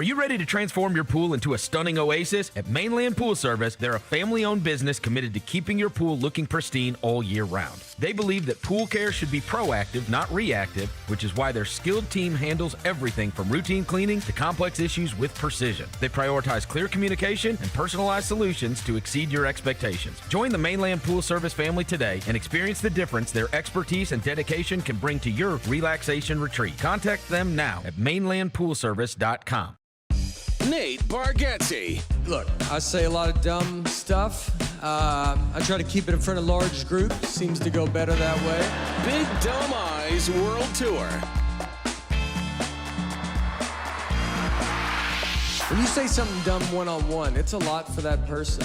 Are you ready to transform your pool into a stunning oasis? At Mainland Pool Service, they're a family-owned business committed to keeping your pool looking pristine all year round. They believe that pool care should be proactive, not reactive, which is why their skilled team handles everything from routine cleaning to complex issues with precision. They prioritize clear communication and personalized solutions to exceed your expectations. Join the Mainland Pool Service family today and experience the difference their expertise and dedication can bring to your relaxation retreat. Contact them now at mainlandpoolservice.com. Nate Bargatze. Look, I say a lot of dumb stuff. I try to keep it in front of large groups. Seems to go better that way. Big Dumb Eyes World Tour. When you say something dumb one-on-one, it's a lot for that person.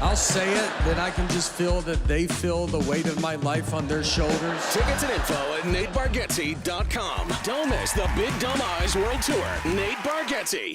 I'll say it, then I can just feel that they feel the weight of my life on their shoulders. Tickets and info at NateBargatze.com. Don't miss the Big Dumb Eyes World Tour. Nate Bargatze.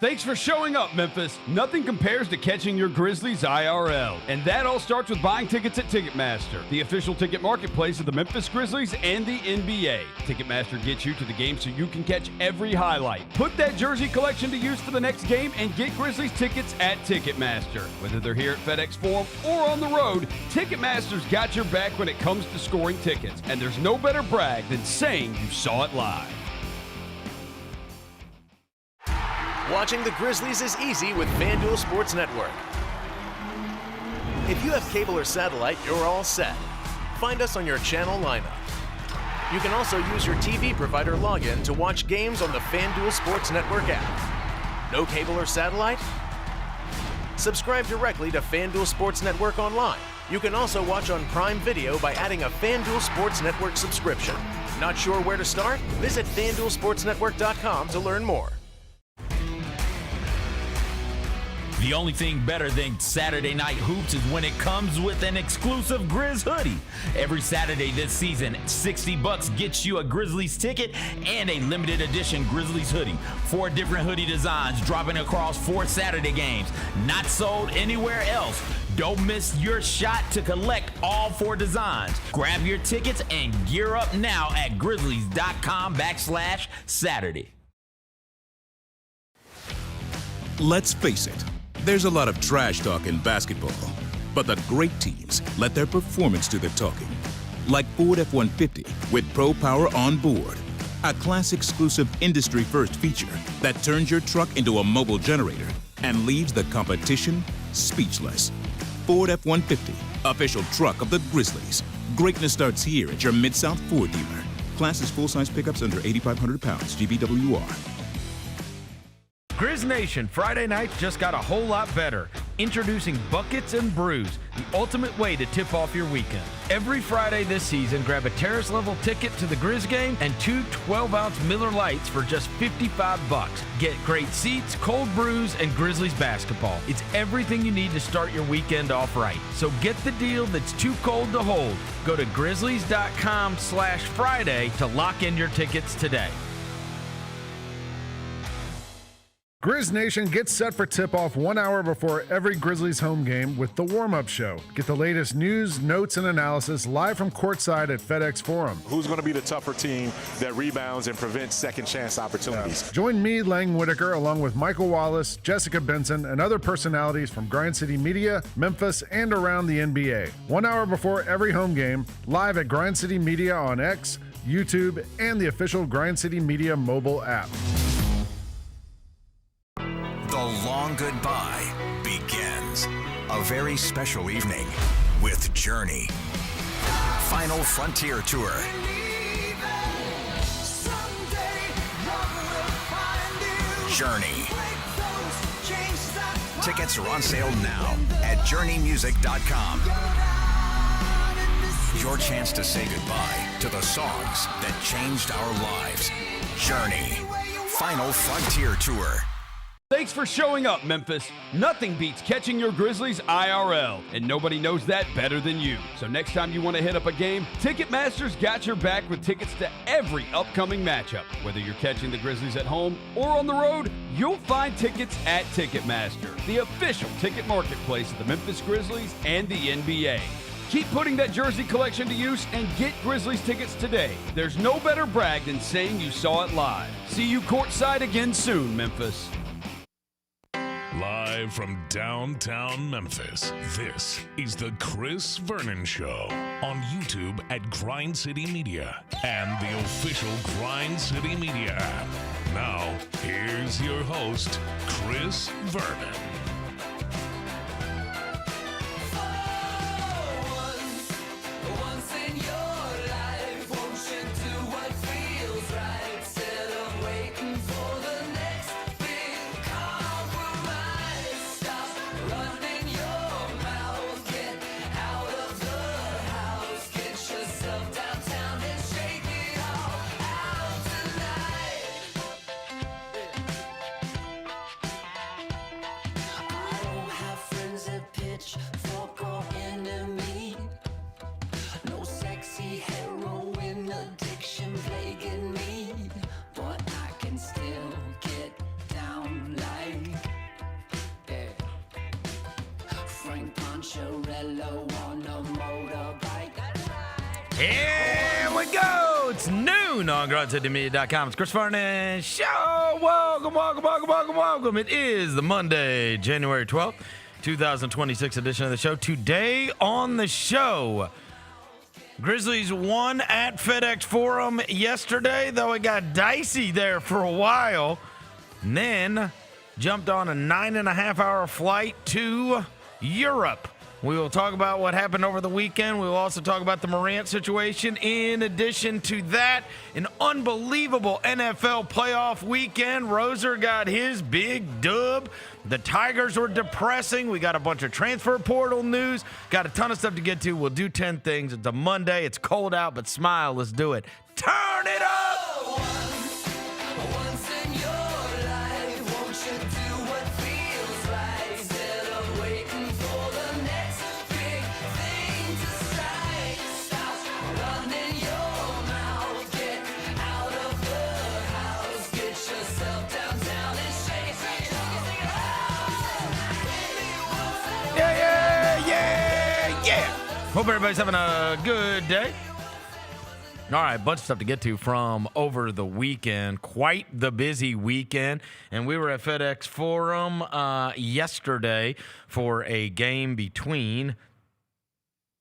Thanks for showing up, Memphis. Nothing compares to catching your Grizzlies IRL. And that all starts with buying tickets at Ticketmaster, the official ticket marketplace of the Memphis Grizzlies and the NBA. Ticketmaster gets you to the game so you can catch every highlight. Put that jersey collection to use for the next game and get Grizzlies tickets at Ticketmaster. Whether they're here at FedEx Forum or on the road, Ticketmaster's got your back when it comes to scoring tickets. And there's no better brag than saying you saw it live. Watching the Grizzlies is easy with FanDuel Sports Network. If you have cable or satellite, you're all set. Find us on your channel lineup. You can also use your TV provider login to watch games on the FanDuel Sports Network app. No cable or satellite? Subscribe directly to FanDuel Sports Network online. You can also watch on Prime Video by adding a FanDuel Sports Network subscription. Not sure where to start? Visit FanDuelSportsNetwork.com to learn more. The only thing better than Saturday Night Hoops is when it comes with an exclusive Grizz hoodie. Every Saturday this season, $60 gets you a Grizzlies ticket and a limited edition Grizzlies hoodie. 4 different hoodie designs dropping across 4 Saturday games. Not sold anywhere else. Don't miss your shot to collect all 4 designs. Grab your tickets and gear up now at grizzlies.com/Saturday. Let's face it. There's a lot of trash talk in basketball, but the great teams let their performance do the talking. Like Ford F-150 with Pro Power on board, a class-exclusive industry-first feature that turns your truck into a mobile generator and leaves the competition speechless. Ford F-150, official truck of the Grizzlies. Greatness starts here at your Mid-South Ford dealer. Class is full-size pickups under 8,500 pounds, GBWR. Grizz Nation, Friday night just got a whole lot better. Introducing Buckets and Brews, the ultimate way to tip off your weekend. Every Friday this season, grab a terrace-level ticket to the Grizz game and 2 12-ounce Miller Lights for just $55. Get great seats, cold brews, and Grizzlies basketball. It's everything you need to start your weekend off right. So get the deal that's too cold to hold. Go to grizzlies.com/Friday to lock in your tickets today. Grizz Nation gets set for tip-off 1 hour before every Grizzlies home game with the warm-up show. Get the latest news, notes, and analysis live from courtside at FedEx Forum. Who's going to be the tougher team that rebounds and prevents second-chance opportunities? Join me, Lang Whitaker, along with Michael Wallace, Jessica Benson, and other personalities from Grind City Media, Memphis, and around the NBA. 1 hour before every home game, live at Grind City Media on X, YouTube, and the official Grind City Media mobile app. The long goodbye begins. A very special evening with Journey. Final Frontier Tour. Journey. Tickets are on sale now at JourneyMusic.com. Your chance to say goodbye to the songs that changed our lives. Journey. Final Frontier Tour. Thanks for showing up, Memphis. Nothing beats catching your Grizzlies IRL, and nobody knows that better than you. So next time you want to hit up a game, Ticketmaster's got your back with tickets to every upcoming matchup. Whether you're catching the Grizzlies at home or on the road, you'll find tickets at Ticketmaster, the official ticket marketplace of the Memphis Grizzlies and the NBA. Keep putting that jersey collection to use and get Grizzlies tickets today. There's no better brag than saying you saw it live. See you courtside again soon, Memphis. Live from downtown Memphis, this is the Chris Vernon Show on YouTube at Grind City Media and the official Grind City Media app. Now, here's your host, Chris Vernon. Here we go. It's noon on GrindCityMedia.com. It's Chris Vernon Show. Welcome. It is the Monday, January 12th, 2026 edition of the show. Today on the show, Grizzlies won at FedEx Forum yesterday, though it got dicey there for a while. And then jumped on a 9.5-hour flight to Europe. We will talk about what happened over the weekend. We will also talk about the Morant situation. In addition to that, an unbelievable NFL playoff weekend. Roser got his big dub. The Tigers were depressing. We got a bunch of transfer portal news. Got a ton of stuff to get to. We'll do 10 things. It's a Monday. It's cold out, but smile. Let's do it. Turn it up! Hope everybody's having a good day. All right, bunch of stuff to get to from over the weekend. Quite the busy weekend. And we were at FedEx Forum yesterday for a game between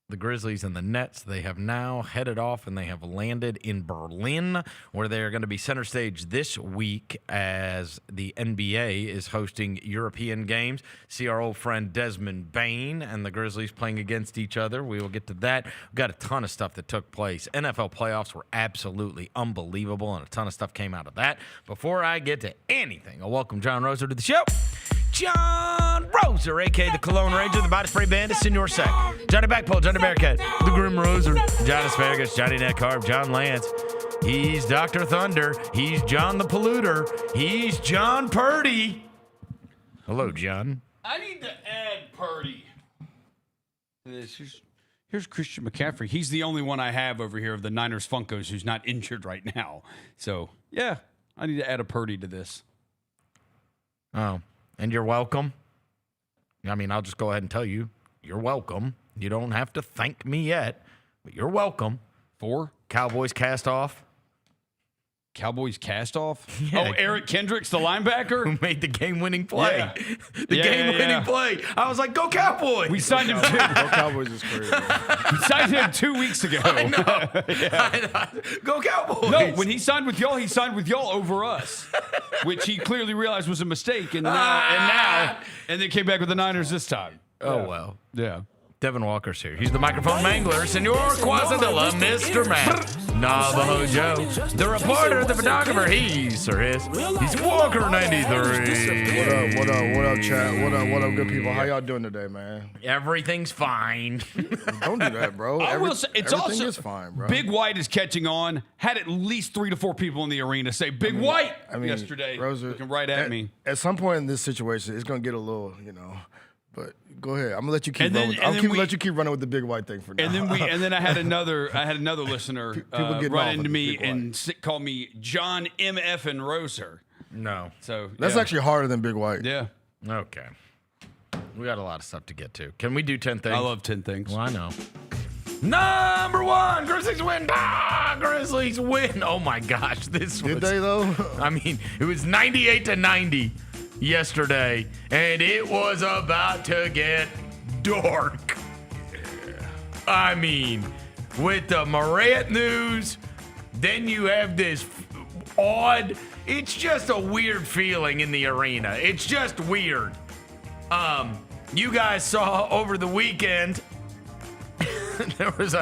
the Grizzlies and the Nets. They have now headed off and they have landed in Berlin, where they are going to be center stage this week as the NBA is hosting European games. See our old friend Desmond Bain and the Grizzlies playing against each other. We will get to that. We've got a ton of stuff that took place. NFL playoffs were absolutely unbelievable, and a ton of stuff came out of that. Before I get to anything, I'll welcome John Roser to the show. John Roser, a.k.a. the Cologne Ranger, the Body Spray Bandit, Senor Sack, Johnny Backpole, Johnny Bearcat, the Grim Roser, John Asparagus, Johnny Netcarb, John Lance. He's Dr. Thunder. He's John the Polluter. He's John Purdy. Hello, John. I need to add Purdy. Here's Christian McCaffrey. He's the only one I have over here of the Niners Funkos who's not injured right now. So, yeah, I need to add a Purdy to this. Oh. And you're welcome. I mean, I'll just go ahead and tell you, you're welcome. You don't have to thank me yet, but you're welcome. For Cowboys cast off. Cowboys cast off? Yeah. Oh, Eric Kendricks, the linebacker? Who made the game-winning play. Yeah. The game-winning play. I was like, go Cowboys. We signed him Go Cowboys is crazy. We signed him 2 weeks ago. I know. I know. Go Cowboys. No, when he signed with y'all over us, which he clearly realized was a mistake, and then came back with the Niners this time. Oh, well. Yeah. Devin Walker's here. He's the microphone mangler, Senor Quasadilla, Mr. Matt, Navajo Joe, the reporter, the photographer. He's Sir His. He's Walker 93. What up, chat? What up, good people? How y'all doing today, man? Everything's fine. Don't do that, bro. I will say, it's everything also is fine, bro. Big White is catching on. Had at least 3 to 4 people in the arena say Big White yesterday. Roser, looking right at me. At some point in this situation, it's gonna get a little, But go ahead. I'm gonna let you keep running. Let you keep running with the Big White thing for now. And then I had another listener run into me and call me John MF and Roser. No. So that's actually harder than Big White. Yeah. Okay. We got a lot of stuff to get to. Can we do 10 things? I love 10 things. Well, I know. Number one, Grizzlies win. Grizzlies win. Oh my gosh, this was. Did they though? I mean, it was 98-90 yesterday, and it was about to get dark. I mean, with the Morant news, then you have this odd. It's just a weird feeling in the arena. It's just weird. You guys saw over the weekend. There was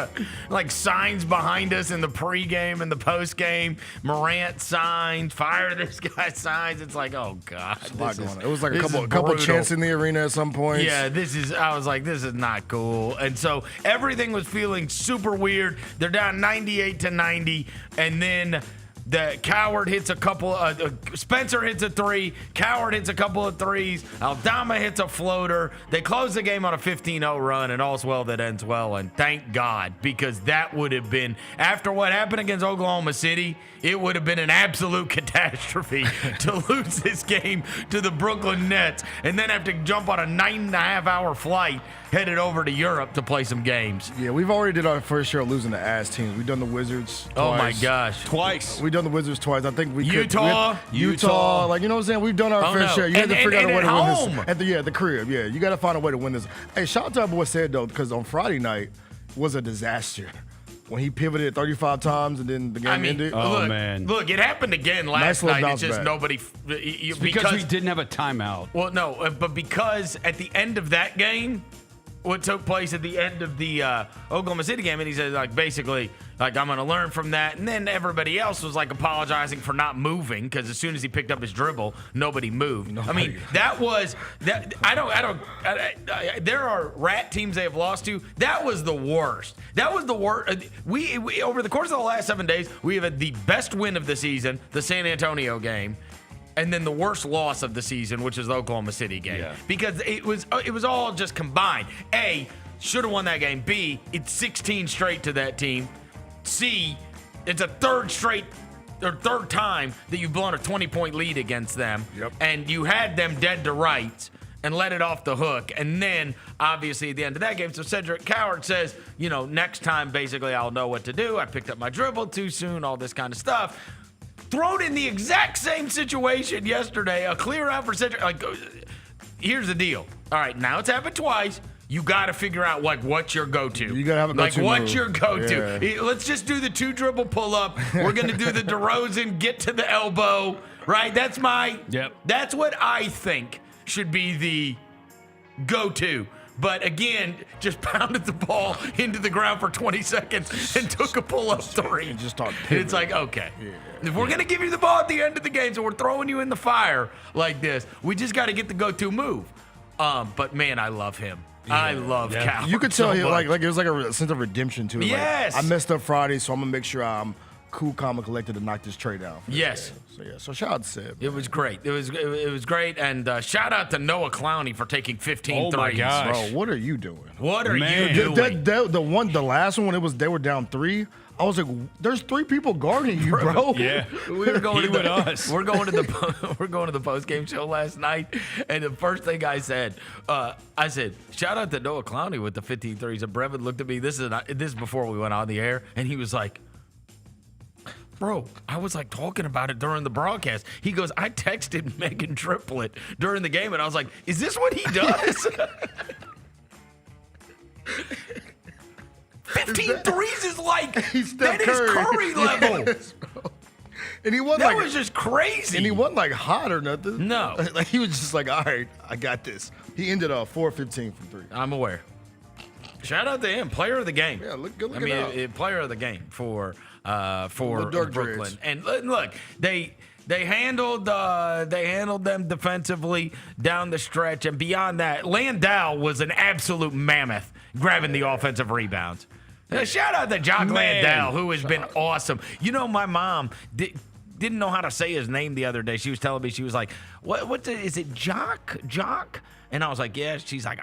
signs behind us in the pregame and the postgame. Morant signs, fire this guy signs. It's like, oh God, it was like a couple chants in the arena at some point. Yeah, I was like, this is not cool. And so everything was feeling super weird. They're down 98-90, and then the Coward hits a couple. Spencer hits a three. Coward hits a couple of threes. Aldama hits a floater. They close the game on a 15-0 run, and all's well that ends well. And thank God, because that would have been, after what happened against Oklahoma City, it would have been an absolute catastrophe to lose this game to the Brooklyn Nets and then have to jump on a 9.5-hour flight headed over to Europe to play some games. Yeah, we've already did our first share of losing to ass teams. We've done the Wizards twice. Oh my gosh, twice. We've done the Wizards twice. I think we Utah. Like, you know what I'm saying? We've done our fair share. You have to figure out a way to win this at the crib. Yeah, you got to find a way to win this. Hey, shout out to our boy said though, because on Friday night was a disaster. When he pivoted 35 times and then the game ended. Look, it happened again last night. It's just nobody. Because we didn't have a timeout. Well, no, but because at the end of that game, what took place at the end of the Oklahoma City game, and he said, basically, I'm going to learn from that. And then everybody else was, apologizing for not moving, because as soon as he picked up his dribble, nobody moved. I mean, that was that. There are rat teams they have lost to. That was the worst. That was the worst. We over the course of the last 7 days, we have had the best win of the season, the San Antonio game. And then the worst loss of the season, which is the Oklahoma City game. Yeah. Because it was all just combined. A, should have won that game. B, it's 16 straight to that team. C, it's a third time that you've blown a 20-point lead against them. Yep. And you had them dead to rights and let it off the hook. And then, obviously, at the end of that game, so Cedric Coward says, next time, basically, I'll know what to do. I picked up my dribble too soon, all this kind of stuff. Thrown in the exact same situation yesterday, a clear out for Cedric. Here's the deal. All right, now it's happened twice. You got to figure out what's your go-to. You got to have a go-to. What's your go-to? Yeah. Let's just do the 2 dribble pull-up. We're going to do the DeRozan get to the elbow. Right? That's what I think should be the go-to. But again, just pounded the ball into the ground for 20 seconds and took a pull-up three. And just started it's like, okay, if we're going to give you the ball at the end of the game, so we're throwing you in the fire like this, we just got to get the go-to move. But man, I love him. Yeah. I love Cal. You could tell it was like a sense of redemption to it. Yes. I messed up Friday, so I'm going to make sure I'm cool, calm, and collected to knock this trade out. Yes. So shout out to Seb. It was great. It was great, and shout out to Noah Clowney for taking 15 threes. My gosh. Bro, what are you doing? What are you doing? The last one, they were down 3. I was like, "There's 3 people guarding you, bro." Yeah, we were going to the post game show last night, and the first thing I said, "Shout out to Noah Clowney with the 15 threes." And Brevin looked at me. This is before we went on the air, and he was like, "Bro, I was talking about it during the broadcast." He goes, "I texted Megan Triplett during the game," and I was like, "Is this what he does?" 15 threes is that is Curry level. And he wasn't was just crazy. And he wasn't hot or nothing. No. He was just all right, I got this. He ended up 4-15 from 3. I'm aware. Shout out to him, player of the game. Yeah, look it up. Player of the game for Brooklyn. And look, they handled them defensively down the stretch, and beyond that, Landau was an absolute mammoth grabbing the offensive rebounds. Shout out to Jock Landau, who has been awesome. My mom didn't know how to say his name the other day. She was telling me, she was like, is it Jock? And I was like, yeah. She's like,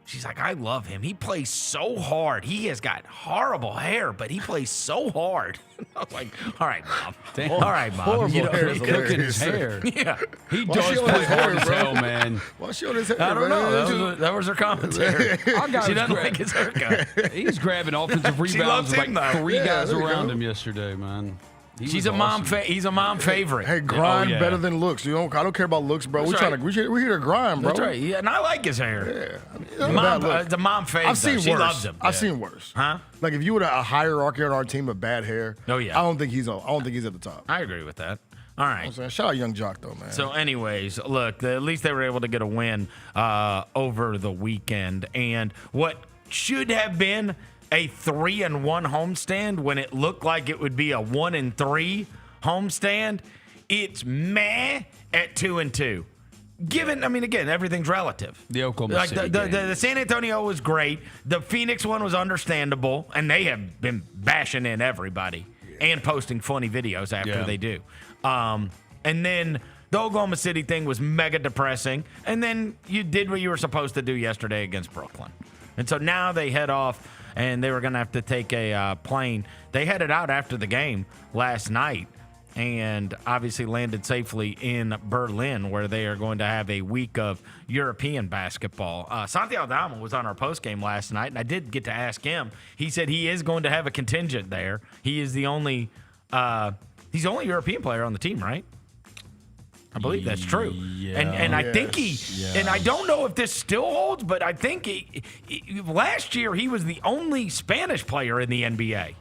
She's like, I love him. He plays so hard. He has got horrible hair, but he plays so hard. I was like, all right, Mom. All right, Mom. You know, he's cooking his hair. Yeah. He does play hard as hell, man. Why she on his hair, I don't know. That was her commentary. She doesn't like his haircut. He's grabbing offensive rebounds with like 3 guys around him yesterday, man. He's a mom favorite. Hey, grind better than looks. I don't care about looks, bro. We're here to grind, bro. That's right. Yeah, and I like his hair. Yeah. The mom favorite. I've seen worse. She loves him. I've seen worse. Huh? Like if you would have a hierarchy on our team of bad hair. Oh yeah. I don't think he's at the top. I agree with that. All right. Shout out Young Jock though, man. So, anyways, look, at least they were able to get a win over the weekend, and what should have been a 3-1 homestand when it looked like it would be a 1-3 homestand, it's meh at 2-2. Given, I mean, again, everything's relative. The Oklahoma City game. The San Antonio was great. The Phoenix one was understandable, and they have been bashing in everybody and posting funny videos after they do. And then the Oklahoma City thing was mega depressing, and then you did what you were supposed to do yesterday against Brooklyn. And so now they head off, and they were going to have to take a plane. They headed out after the game last night and obviously landed safely in Berlin, where they are going to have a week of European basketball. Santiago Dama was on our postgame last night, and I did get to ask him. He said he is going to have a contingent there. He is the only he's the only European player on the team, right? I believe that's true. Yeah. And I think and I don't know if this still holds, but I think last year he was the only Spanish player in the NBA,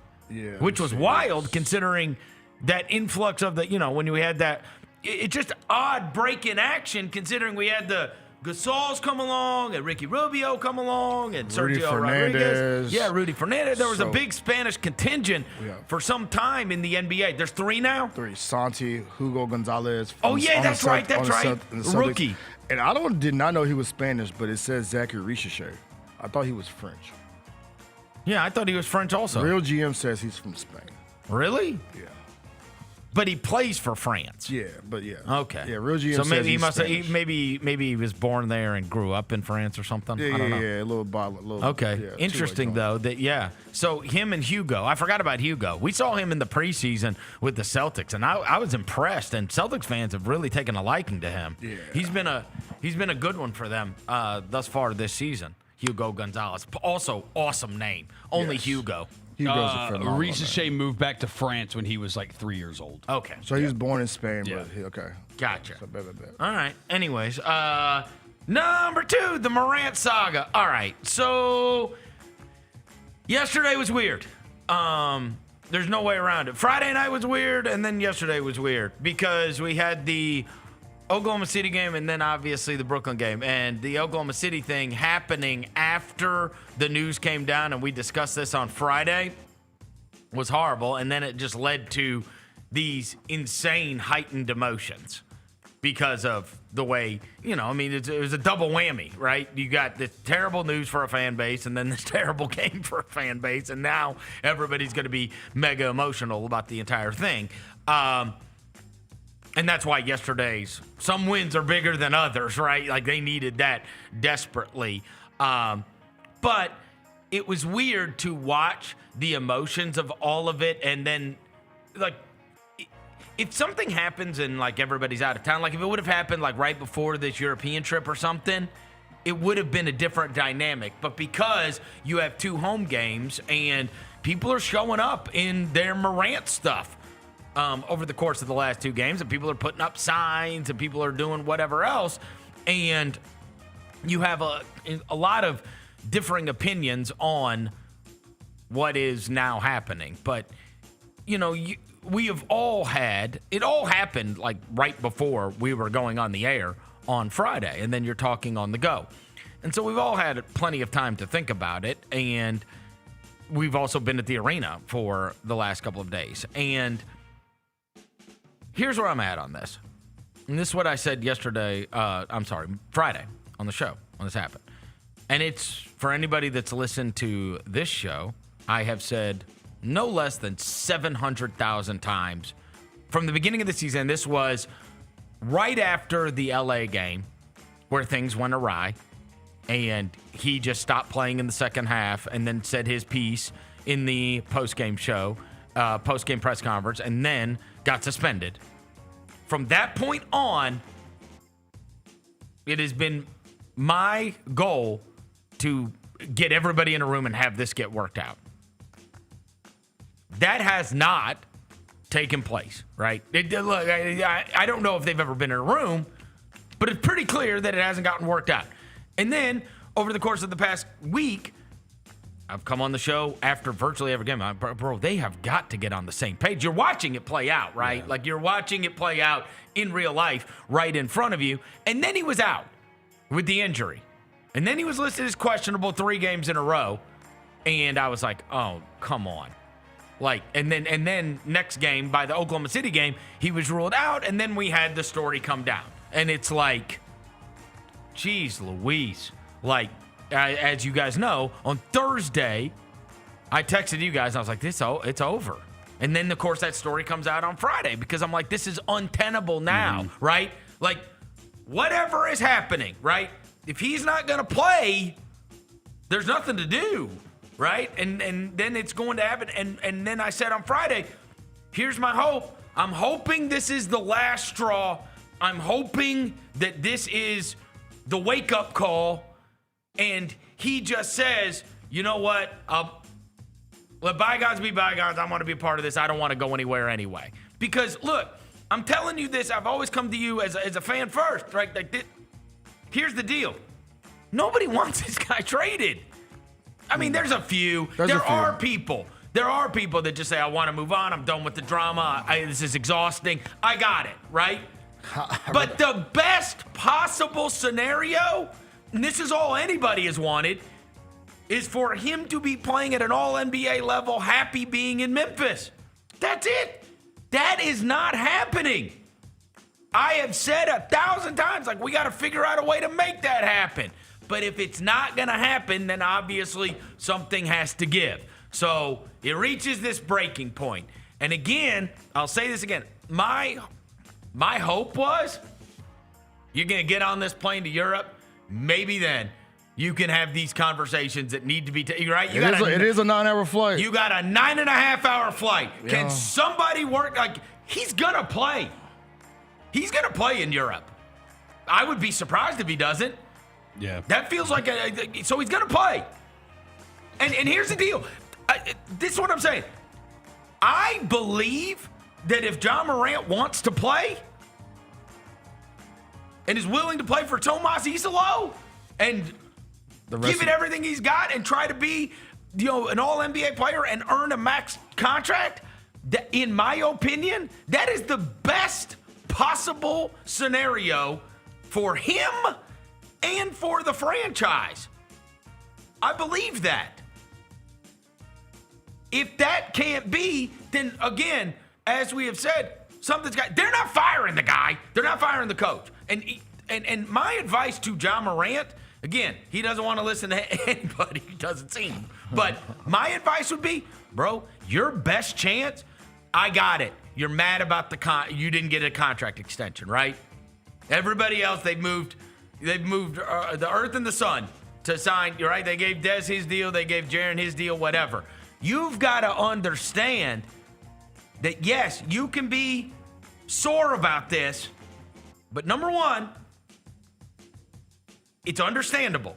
which was wild considering that influx of when we had that, it's just odd break in action considering we had the Gasols come along and Ricky Rubio come along and Sergio Rodriguez. Yeah, Rudy Fernandez. There was a big Spanish contingent for some time in the NBA. There's 3 now? 3. Santi, Hugo Gonzalez. That's right. Rookie. And I did not know he was Spanish, but it says Zachary Richecher. I thought he was French. Yeah, I thought he was French also. Real GM says he's from Spain. Really? Yeah. But he plays for France. Yeah, but yeah. Okay. Yeah, real GM. So maybe he must have. Maybe he was born there and grew up in France or something. Yeah, I don't know. a little. Okay. Yeah, interesting though that So him and Hugo. I forgot about Hugo. We saw him in the preseason with the Celtics, and I was impressed. And Celtics fans have really taken a liking to him. Yeah. He's been a good one for them thus far this season. Hugo Gonzalez. Also awesome name. Only Hugo. Richecher moved back to France when he was like 3 years old. Okay. So he was born in Spain, but okay. Gotcha. So All right. Anyways, number 2, the Morant Saga. All right. So yesterday was weird. There's no way around it. Friday night was weird, and then yesterday was weird because we had the Oklahoma City game and then obviously the Brooklyn game. And the Oklahoma City thing happening after the news came down, and we discussed this on Friday, was horrible. And then it just led to these insane heightened emotions because of the way, it was a double whammy, right? You got this terrible news for a fan base and then this terrible game for a fan base. And now everybody's going to be mega emotional about the entire thing. And that's why some wins are bigger than others, right? Like they needed that desperately. But it was weird to watch the emotions of all of it. And then, like, if something happens and, like, everybody's out of town, like if it would have happened, like, right before this European trip or something, it would have been a different dynamic. But because you have 2 home games and people are showing up in their Morant stuff, over the course of the last 2 games, and people are putting up signs and people are doing whatever else, and you have a lot of differing opinions on what is now happening. But we have all had it all happened like right before we were going on the air on Friday, and then you're talking on the go, and so we've all had plenty of time to think about it, and we've also been at the arena for the last couple of days. And here's where I'm at on this. And this is what I said Friday on the show when this happened. And it's for anybody that's listened to this show, I have said no less than 700,000 times from the beginning of the season. This was right after the LA game where things went awry. and he just stopped playing in the second half and then said his piece in the post-game press conference, and then got suspended. From that point on, it has been my goal to get everybody in a room and have this get worked out. That has not taken place, right? Look, I don't know if they've ever been in a room, but it's pretty clear that it hasn't gotten worked out. And then, over the course of the past week, I've come on the show after virtually every game. Bro, they have got to get on the same page. You're watching it play out, right? Yeah. Like, you're watching it play out in real life right in front of you. And then he was out with the injury. And then he was listed as questionable 3 games in a row. And I was like, oh, come on. Like, and then next game, by the Oklahoma City game, he was ruled out, and then we had the story come down. And it's like, geez Louise. Like, as you guys know, on Thursday, I texted you guys, and I was like, it's over. And then, of course, that story comes out on Friday because I'm like, this is untenable now, right? Like, whatever is happening, right? If he's not going to play, there's nothing to do. Right? And then it's going to happen. And then I said on Friday, here's my hope. I'm hoping this is the last straw. I'm hoping that this is the wake-up call. And he just says, you know what? Let bygones be bygones. I want to be a part of this. I don't want to go anywhere anyway. Because, look, I'm telling you this. I've always come to you as a fan first. Right? Like, here's the deal. Nobody wants this guy traded. I mean, there's a few. There are people that just say, I want to move on. I'm done with the drama. This is exhausting. I got it, right? But the best possible scenario, and this is all anybody has wanted, is for him to be playing at an all-NBA level, happy being in Memphis. That's it. That is not happening. I have said 1,000 times, like, we got to figure out a way to make that happen. But if it's not going to happen, then obviously something has to give. So it reaches this breaking point. And again, I'll say this again. My hope was you're going to get on this plane to Europe. Maybe then you can have these conversations that need to be right? It is a 9-hour flight. You got a 9.5-hour flight. Yeah. Can somebody work? Like, he's going to play. He's going to play in Europe. I would be surprised if he doesn't. Yeah. That feels like so he's going to play. And here's the deal. This is what I'm saying. I believe that if John Morant wants to play and is willing to play for Tomas Isolo and give it everything he's got and try to be, an all-NBA player and earn a max contract, in my opinion, that is the best possible scenario for him and for the franchise. I believe that. If that can't be, then again, as we have said, they're not firing the guy. They're not firing the coach. And my advice to John Morant, again, he doesn't want to listen to anybody, it doesn't seem. But my advice would be, bro, your best chance, I got it. You're mad about you didn't get a contract extension, right? Everybody else, they've moved the earth and the sun to sign. You're right. They gave Dez his deal. They gave Jaron his deal, whatever. You've got to understand that, yes, you can be sore about this, but number one, it's understandable.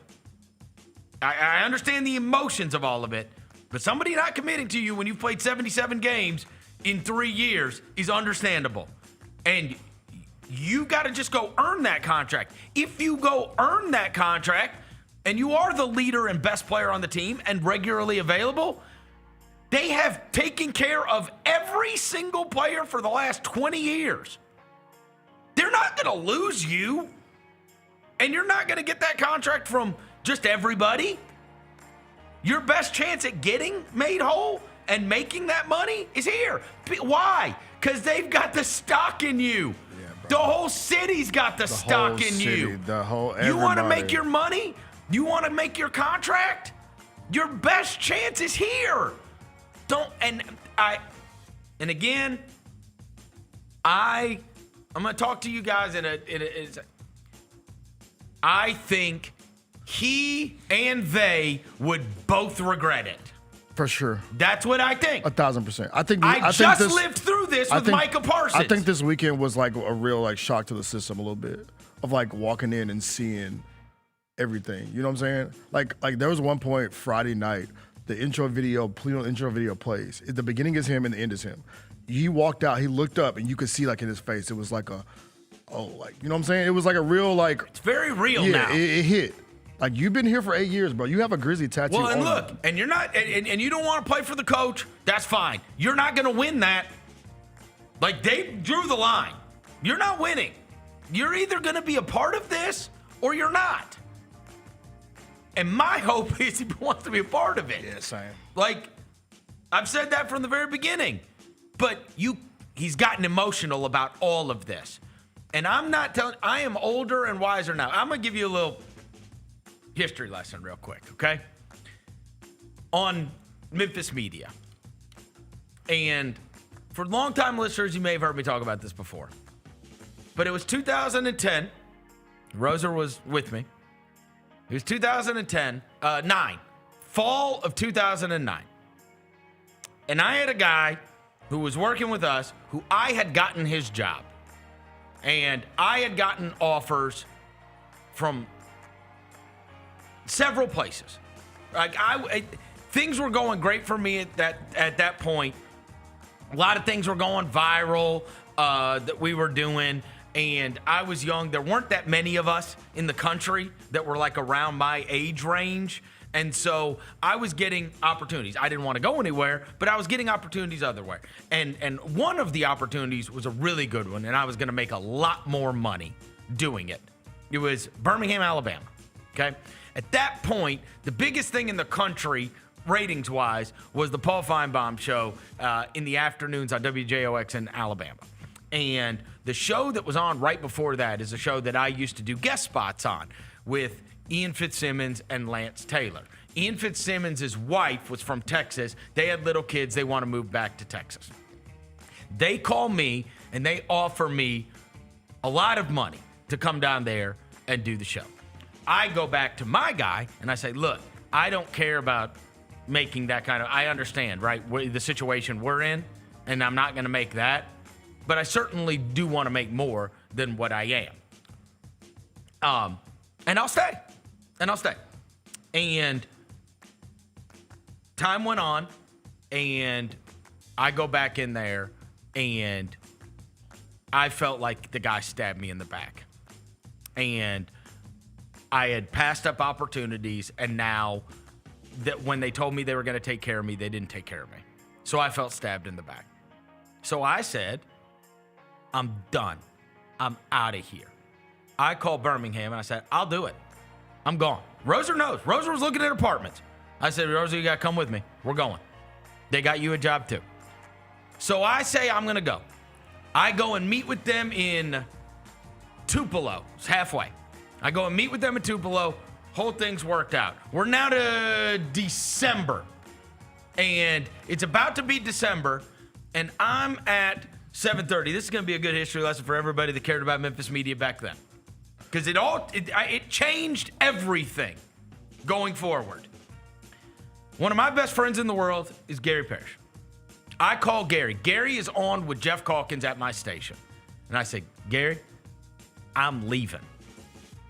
I understand the emotions of all of it, but somebody not committing to you when you've played 77 games in 3 years is understandable. And you got to just go earn that contract. If you go earn that contract and you are the leader and best player on the team and regularly available, they have taken care of every single player for the last 20 years. They're not going to lose you. And you're not going to get that contract from just everybody. Your best chance at getting made whole and making that money is here. Why? Because they've got the stock in you. The whole city's got the stock in you. You want to make your money? You want to make your contract? Your best chance is here. I'm going to talk to you guys I think he and they would both regret it. For sure. That's what I think. 1,000%. I think lived through this with Micah Parsons. I think this weekend was like a real like shock to the system a little bit of like walking in and seeing everything. You know what I'm saying? Like there was one point Friday night, the intro video plays. The beginning is him and the end is him. He walked out, he looked up, and you could see like in his face, it was like you know what I'm saying? It was like a real like. It's very real now. It hit. Like, you've been here for 8 years, bro. You have a Grizzly tattoo. Well, and look, and you're not, and you don't want to play for the coach. That's fine. You're not going to win that. Like, they drew the line. You're not winning. You're either going to be a part of this or you're not. And my hope is he wants to be a part of it. Yeah, same. Like, I've said that from the very beginning. But he's gotten emotional about all of this. And I am older and wiser now. I'm going to give you a little history lesson real quick, okay? On Memphis media. And for long-time listeners, you may have heard me talk about this before. But it was 2010. Roser was with me. It was 9. Fall of 2009. And I had a guy who was working with us who I had gotten his job. And I had gotten offers from several places. Like things were going great for me at that point. A lot of things were going viral that we were doing, and I was young. There weren't that many of us in the country that were like around my age range, and so I was getting opportunities. I didn't want to go anywhere, but I was getting opportunities otherwhere. And one of the opportunities was a really good one, and I was going to make a lot more money doing it. It was Birmingham, Alabama. Okay. At that point, the biggest thing in the country, ratings-wise, was the Paul Feinbaum show in the afternoons on WJOX in Alabama. And the show that was on right before that is a show that I used to do guest spots on with Ian Fitzsimmons and Lance Taylor. Ian Fitzsimmons' wife was from Texas. They had little kids. They want to move back to Texas. They call me, and they offer me a lot of money to come down there and do the show. I go back to my guy, and I say, look, I don't care about making that kind of – I understand, right, the situation we're in, and I'm not going to make that. But I certainly do want to make more than what I am. And I'll stay. And time went on, and I go back in there, and I felt like the guy stabbed me in the back. And I had passed up opportunities, and now that when they told me they were going to take care of me, they didn't take care of me. So I felt stabbed in the back. So I said, I'm done. I'm out of here. I called Birmingham, and I said, I'll do it. I'm gone. Roser knows. Roser was looking at apartments. I said, Roser, you got to come with me. We're going. They got you a job, too. So I say I'm going to go. I go and meet with them in Tupelo. It's halfway. I go and meet with them in Tupelo. Whole thing's worked out. We're now to December. And it's about to be December. And I'm at 7:30. This is going to be a good history lesson for everybody that cared about Memphis media back then. Because it changed everything going forward. One of my best friends in the world is Gary Parrish. I call Gary. Gary is on with Jeff Calkins at my station. And I say, Gary, I'm leaving.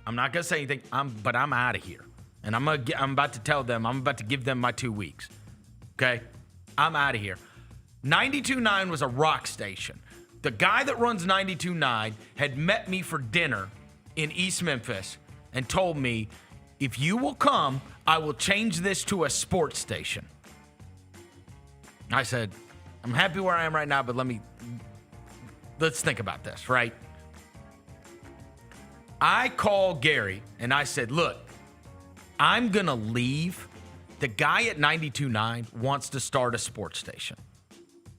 I'm not going to say anything, but I'm out of here. And I'm about to tell them, I'm about to give them my 2 weeks. Okay? I'm out of here. 92.9 was a rock station. The guy that runs 92.9 had met me for dinner in East Memphis and told me, if you will come, I will change this to a sports station. I said, I'm happy where I am right now, but let's think about this, right? I called Gary and I said, look, I'm going to leave. The guy at 92.9 wants to start a sports station.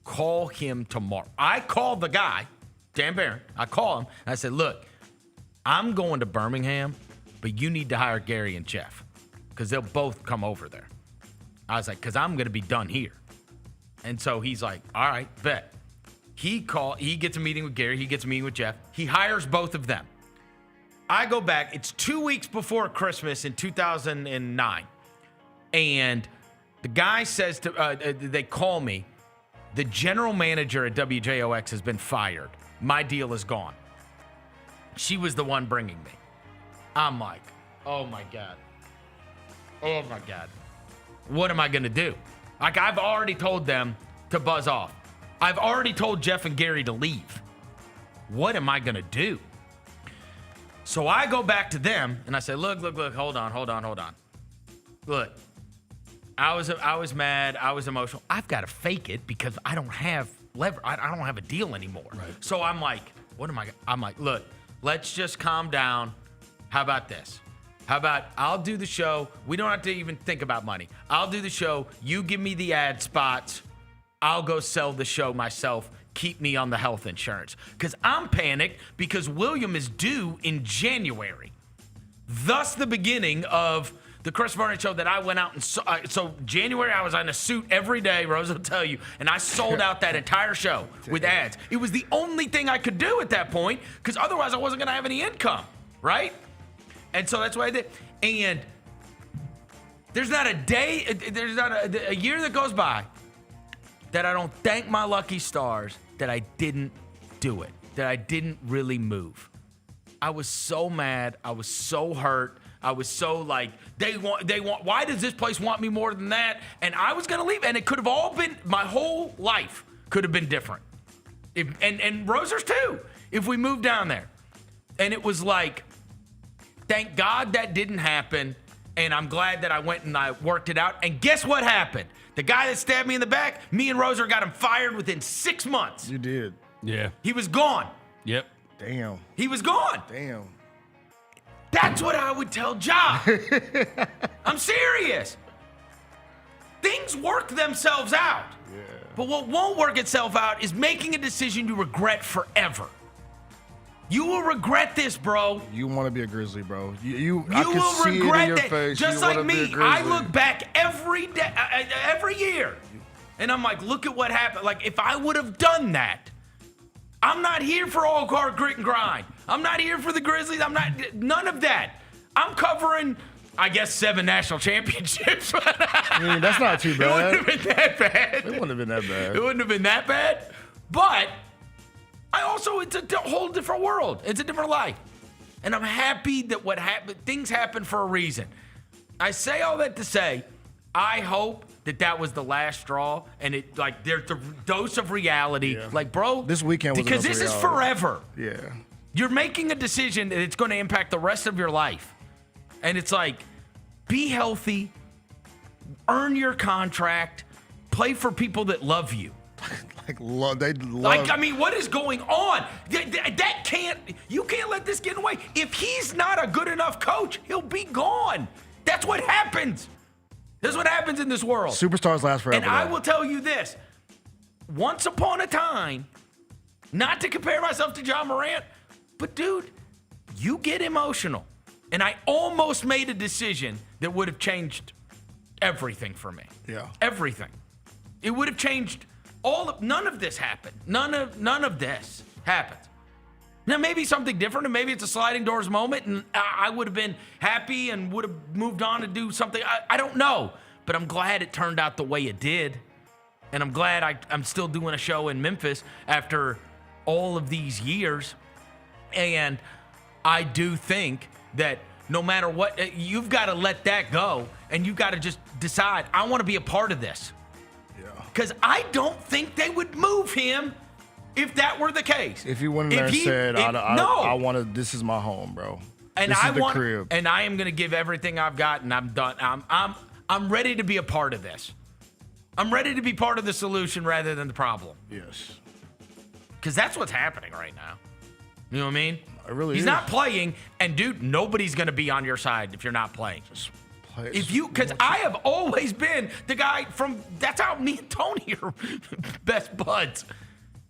Call him tomorrow. I called the guy, Dan Barron. I call him and I said, look, I'm going to Birmingham, but you need to hire Gary and Jeff because they'll both come over there. I was like, because I'm going to be done here. And so he's like, all right, bet. He gets a meeting with Gary. He gets a meeting with Jeff. He hires both of them. I go back. It's 2 weeks before Christmas in 2009. And the guy says they call me. The general manager at WJOX has been fired. My deal is gone. She was the one bringing me. I'm like, oh my God. Oh my God. What am I going to do? Like, I've already told them to buzz off. I've already told Jeff and Gary to leave. What am I going to do? So I go back to them and I say, look, hold on. Look, I was mad. I was emotional. I've got to fake it because I don't have leverage. I don't have a deal anymore. Right. So I'm like, I'm like, look, let's just calm down. How about this? How about I'll do the show. We don't have to even think about money. I'll do the show. You give me the ad spots. I'll go sell the show myself. Keep me on the health insurance. Because I'm panicked because William is due in January. Thus the beginning of the Chris Vernon show that I went out and so January I was in a suit every day, Rose will tell you, and I sold out that entire show with ads. It was the only thing I could do at that point because otherwise I wasn't going to have any income, right? And so that's what I did. And there's not a day, there's not a year that goes by that I don't thank my lucky stars that I didn't do it, that I didn't really move. I was so mad. I was so hurt. I was so like, they want, why does this place want me more than that? And I was going to leave. And it could have all been, my whole life could have been different. And Rosers too, if we moved down there. And it was like, thank God that didn't happen. And I'm glad that I went and I worked it out. And guess what happened? The guy that stabbed me in the back, me and Roser got him fired within 6 months. You did. Yeah. He was gone. Yep. Damn. He was gone. Damn. That's what I would tell Ja. I'm serious. Things work themselves out. Yeah. But what won't work itself out is making a decision you regret forever. You will regret this, bro. You want to be a Grizzly, bro. You will see regret it in your that. face. Just you like me, I Grizzly. look back every day, every year, and I'm like, look at what happened. Like, if I would have done that, I'm not here for all hard grit and grind. I'm not here for the Grizzlies. I'm not, none of that. I'm covering, I guess, 7 national championships. I mean, that's not too bad. It wouldn't have been that bad. It wouldn't have been that bad. It wouldn't have been that bad. But I also, it's a whole different world. It's a different life. And I'm happy that what happened, things happen for a reason. I say all that to say, I hope that was the last straw, and it like there's a dose of reality. Yeah. Like, bro, this weekend was because this is forever. Yeah, you're making a decision that it's going to impact the rest of your life, and it's like, be healthy, earn your contract, play for people that love you. I mean, what is going on? You can't let this get away. If he's not a good enough coach, he'll be gone. That's what happens. That's what happens in this world. Superstars last forever. And I will tell you this. Once upon a time, not to compare myself to John Morant, but dude, you get emotional. And I almost made a decision that would have changed everything for me. Yeah. Everything. It would have changed none of this happened. None of this happened. Now, maybe something different, and maybe it's a sliding doors moment, and I would have been happy and would have moved on to do something. I don't know, but I'm glad it turned out the way it did, and I'm glad I'm still doing a show in Memphis after all of these years, and I do think that no matter what, you've got to let that go, and you've got to just decide, I want to be a part of this. Because I don't think they would move him if that were the case. If he went in there and said, I want to, this is my home, bro. And this is the crib. And I am going to give everything I've got, and I'm done. I'm ready to be a part of this. I'm ready to be part of the solution rather than the problem. Yes. Because that's what's happening right now. You know what I mean? It really He's is. not playing, and dude, nobody's going to be on your side if you're not playing. Because I have always been the guy that's how me and Tony are best buds.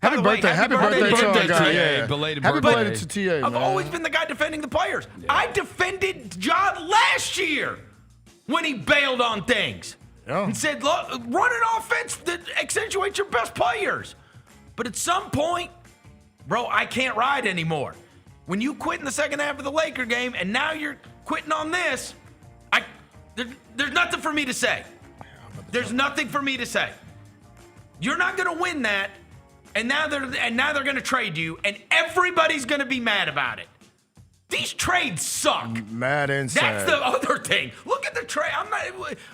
Happy birthday to our guy. Yeah, belated Happy birthday to TA, I've always been the guy defending the players. Yeah. I defended John last year when he bailed on things and said, look, run an offense that accentuates your best players. But at some point, bro, I can't ride anymore. when you quit in the second half of the Laker game and now you're quitting on this, there's nothing for me to say. There's nothing for me to say. You're not going to win that, and now they're going to trade you, and everybody's going to be mad about it. These trades suck. Mad and sad. That's the other thing. Look at the trade.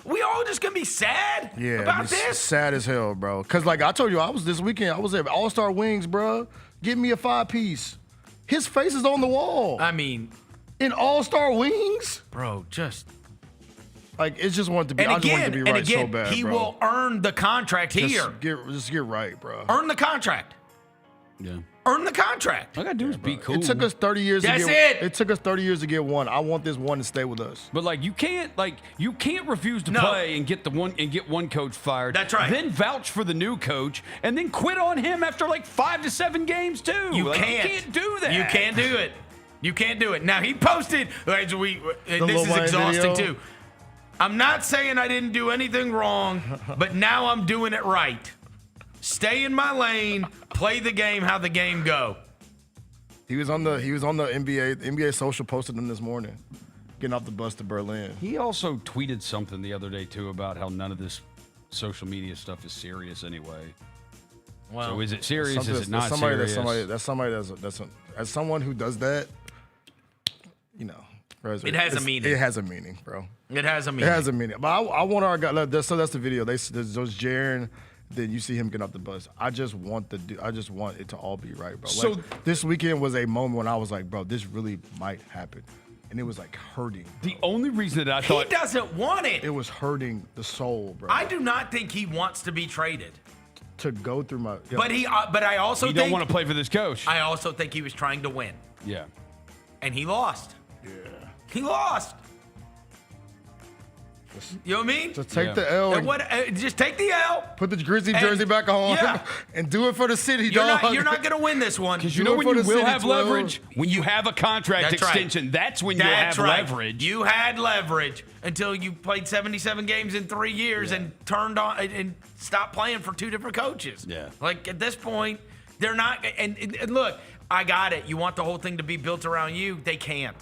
We all just going to be sad about this? Sad as hell, bro. Because, like I told you, this weekend, I was at All-Star Wings, bro. Give me a 5-piece. His face is on the wall. I mean. In All-Star Wings? Bro, just. Like, it's just wanted to be, I just wanted to be right so bad, he bro. will earn the contract here. Just get right, bro. Earn the contract. Yeah. Earn the contract. All I gotta do is be cool. It took us 30 years That's to get it. It took us 30 years to get one. I want this one to stay with us. But like you can't refuse to play and get one coach fired. That's right. Then vouch for the new coach and then quit on him after like 5 to 7 games too. You can't do that. You can't do it. You can't do it. Now he posted. This is exhausting too. I'm not saying I didn't do anything wrong, but now I'm doing it right. Stay in my lane. Play the game how the game go. He was on the NBA. The NBA social posted him this morning, getting off the bus to Berlin. He also tweeted something the other day too about how none of this social media stuff is serious anyway. Well, so is it serious? Is it not serious? As someone who does that, you know, it has a meaning. It has a meaning, bro. It has a meaning. It has a meaning. But I want our guy. So that's the video. There's Jaren. Then you see him get off the bus. I just want it to all be right, bro. So like, this weekend was a moment when I was like, bro, this really might happen. And it was like hurting. Bro. The only reason that I thought he doesn't want it. It was hurting the soul, bro. I do not think he wants to be traded. To go through my But I also think don't want to play for this coach. I also think he was trying to win. Yeah. And he lost. Yeah. He lost. You know what I mean? Just take the L. Just take the L. Put the Grizzly jersey back on. Yeah. And do it for the city, dog. You're not going to win this one. Because you know when you will have leverage? When you have a contract extension, that's when you'll have leverage. You had leverage until you played 77 games in 3 years and turned on and stopped playing for 2 different coaches. Yeah. Like, at this point, they're not. And look, I got it. You want the whole thing to be built around you. They can't.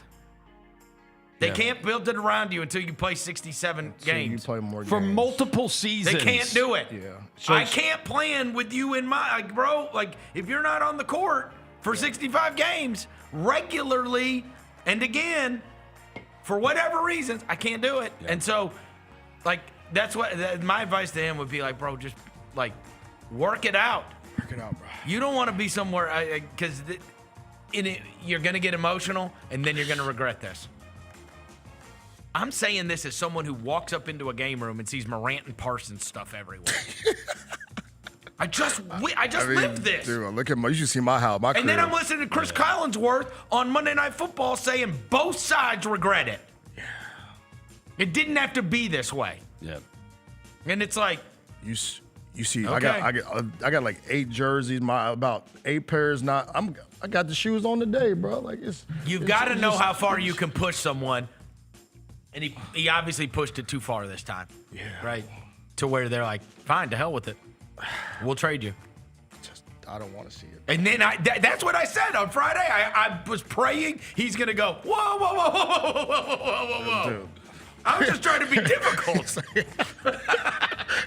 They can't build it around you until you play 67 games. You play more for games. multiple seasons. They can't do it. Yeah. I can't plan with you in my bro. Like, if you're not on the court for 65 games regularly and again, for whatever reasons, I can't do it. Yeah. And so, like, that's what my advice to him would be, like, bro, just like work it out. Work it out, bro. You don't want to be somewhere because you're gonna get emotional and then you're gonna regret this. I'm saying this as someone who walks up into a game room and sees Morant and Parsons stuff everywhere. I just lived this. Dude, look at you should see my house, my crib. And then I'm listening to Chris Collinsworth on Monday Night Football saying both sides regret it. Yeah. It didn't have to be this way. Yeah. And it's like you see, okay. I got like 8 jerseys, about 8 pairs. I got the shoes on today, bro. Like you've got to know how far you can push someone. And he obviously pushed it too far this time. Yeah. Right? To where they're like, fine, to hell with it. We'll trade you. I don't want to see it. And then that's what I said on Friday. I was praying he's going to go, whoa, whoa, whoa, whoa, whoa, whoa, whoa, whoa, whoa. Dude. I was just trying to be difficult.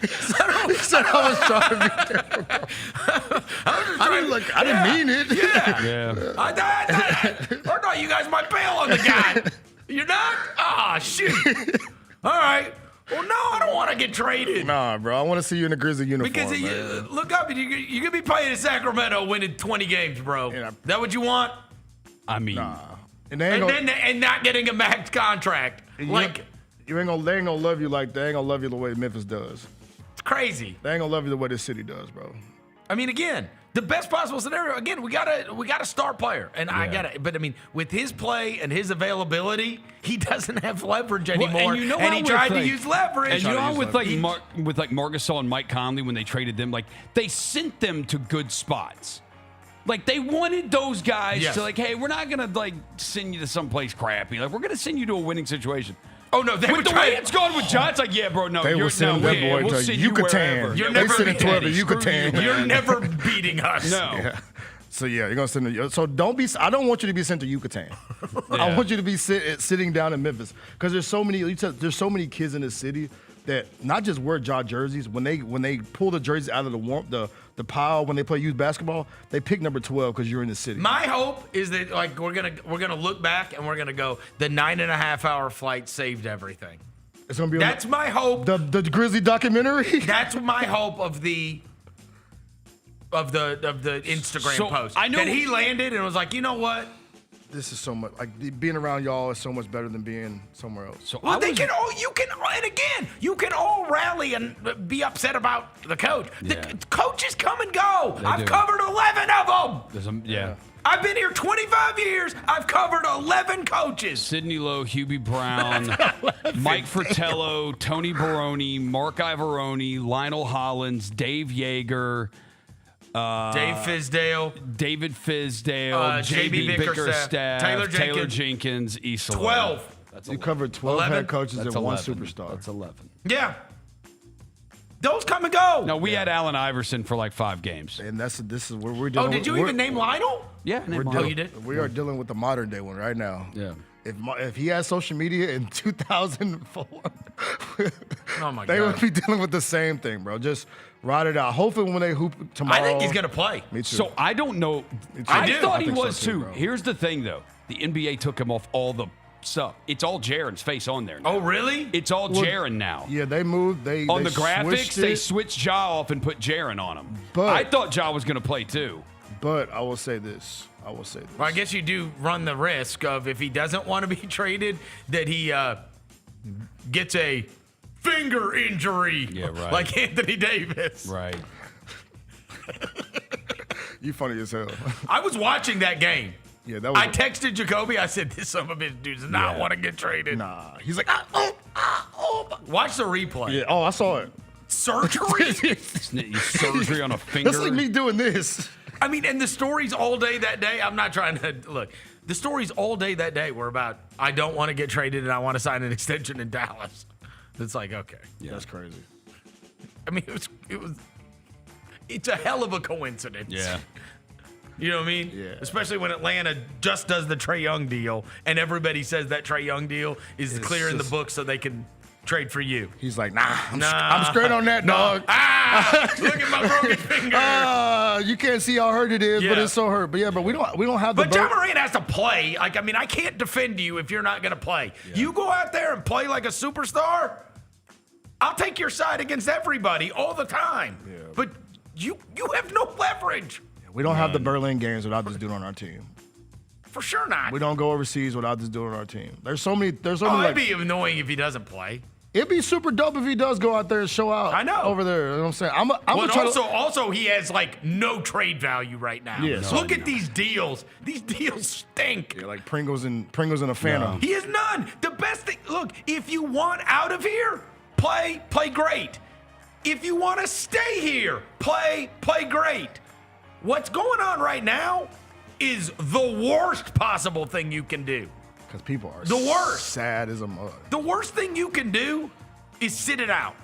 He said I was trying to be difficult. I didn't mean it. Yeah. I thought you guys might bail on the guy. You're not? Ah, shoot. All right. Well, no, I don't want to get traded. Nah, bro. I want to see you in a Grizzly uniform. Because look up, you could be playing in Sacramento winning 20 games, bro. Is that what you want? I mean, nah. And not getting a max contract. They ain't gonna love you like they ain't gonna love you the way Memphis does. It's crazy. They ain't gonna love you the way this city does, bro. I mean, again, the best possible scenario. Again, we got a star player, and I got it. But I mean, with his play and his availability, he doesn't have leverage anymore. And he tried to use leverage. And you know, with Marc Gasol and Mike Conley, when they traded them, like they sent them to good spots. Like they wanted those guys to like, hey, we're not gonna like send you to someplace crappy. Like we're gonna send you to a winning situation. Oh no! With the way it's going with John, it's like, yeah, bro, no, we'll send that boy to Yucatan. You're never beating 12 to Yucatan. You're never beating us. No. Yeah. So yeah, you're gonna send them. So don't be. I don't want you to be sent to Yucatan. I want you to be sitting down in Memphis because there's so many. There's so many kids in this city that not just wear jaw jerseys. When they pull the jerseys out of the pile when they play youth basketball, they pick number 12 because you're in the city. My hope is that like we're gonna look back and we're gonna go. The 9.5-hour flight saved everything. It's gonna be. That's my hope. The Grizzly documentary. That's my hope of the Instagram post. I know that he landed and was like, you know what? This is so much like being around y'all is so much better than being somewhere else. So well, you can all rally and be upset about the coach. Yeah. The coaches come and go. I've covered 11 of them. I've been here 25 years. I've covered 11 coaches. Sidney Lowe, Hubie Brown, Mike Fratello, Tony Baroni, Mark Ivoroni, Lionel Hollins, Dave Yeager, David Fizdale, JB Bickerstaff, Taylor Jenkins, Issa 12. You covered 12 head coaches and 1 superstar. That's 11. Yeah. Those come and go. No, we had Allen Iverson for like 5 games. And this is where we're dealing with. Oh, did you even name Lionel? Yeah. You did? We are dealing with the modern day one right now. Yeah. If he had social media in 2004, oh my God, they would be dealing with the same thing, bro. Just ride it out. Hopefully when they hoop tomorrow. I think he's going to play. Me too. So I don't know. I thought he was so too, too. bro. Here's the thing, though. The NBA took him off all the stuff. It's all Jaren's face on there now. Oh, really? It's all Jaren now. Yeah, they moved. On the graphics, they switched switched Ja off and put Jaren on him. But I thought Ja was going to play too. But I will say this. Well, I guess you do run the risk of if he doesn't want to be traded, that he gets a finger injury. Yeah, right. Like Anthony Davis. Right. You funny as hell. I was watching that game. Yeah, that was. I texted Jacoby. I said, "This son of a bitch dude does not want to get traded." Nah, he's like, Watch the replay. Yeah. Oh, I saw it. Surgery. Surgery on a finger. That's like me doing this. I mean, and the stories all day that day. I'm not trying to look. The stories all day that day were about I don't want to get traded and I want to sign an extension in Dallas. It's like, okay, yeah, that's crazy. I mean, it's a hell of a coincidence. Yeah. You know what I mean? Yeah. Especially when Atlanta just does the Trae Young deal, and everybody says that Trae Young deal is clear in the book, so they can trade for you. He's like, I'm straight on that, dog. Look at my broken finger. You can't see how hurt it is, but it's so hurt. But yeah, but we don't have the. But John Morant has to play. Like, I mean, I can't defend you if you're not going to play. Yeah. You go out there and play like a superstar. I'll take your side against everybody all the time. Yeah. But you have no leverage. We don't have the Berlin games without this dude on our team. For sure not. We don't go overseas without this dude on our team. There's so many. It'd be annoying if he doesn't play. It'd be super dope if he does go out there and show out. I know. Over there. You know what I'm saying? Also, he has like no trade value right now. Yeah, Look at these deals. These deals stink. Yeah, like Pringles and a Phantom. He has none. The best thing. Look, if you want out of here, play great. If you want to stay here, play great. What's going on right now is the worst possible thing you can do. Because people are the worst. Sad as a mug. The worst thing you can do is sit it out.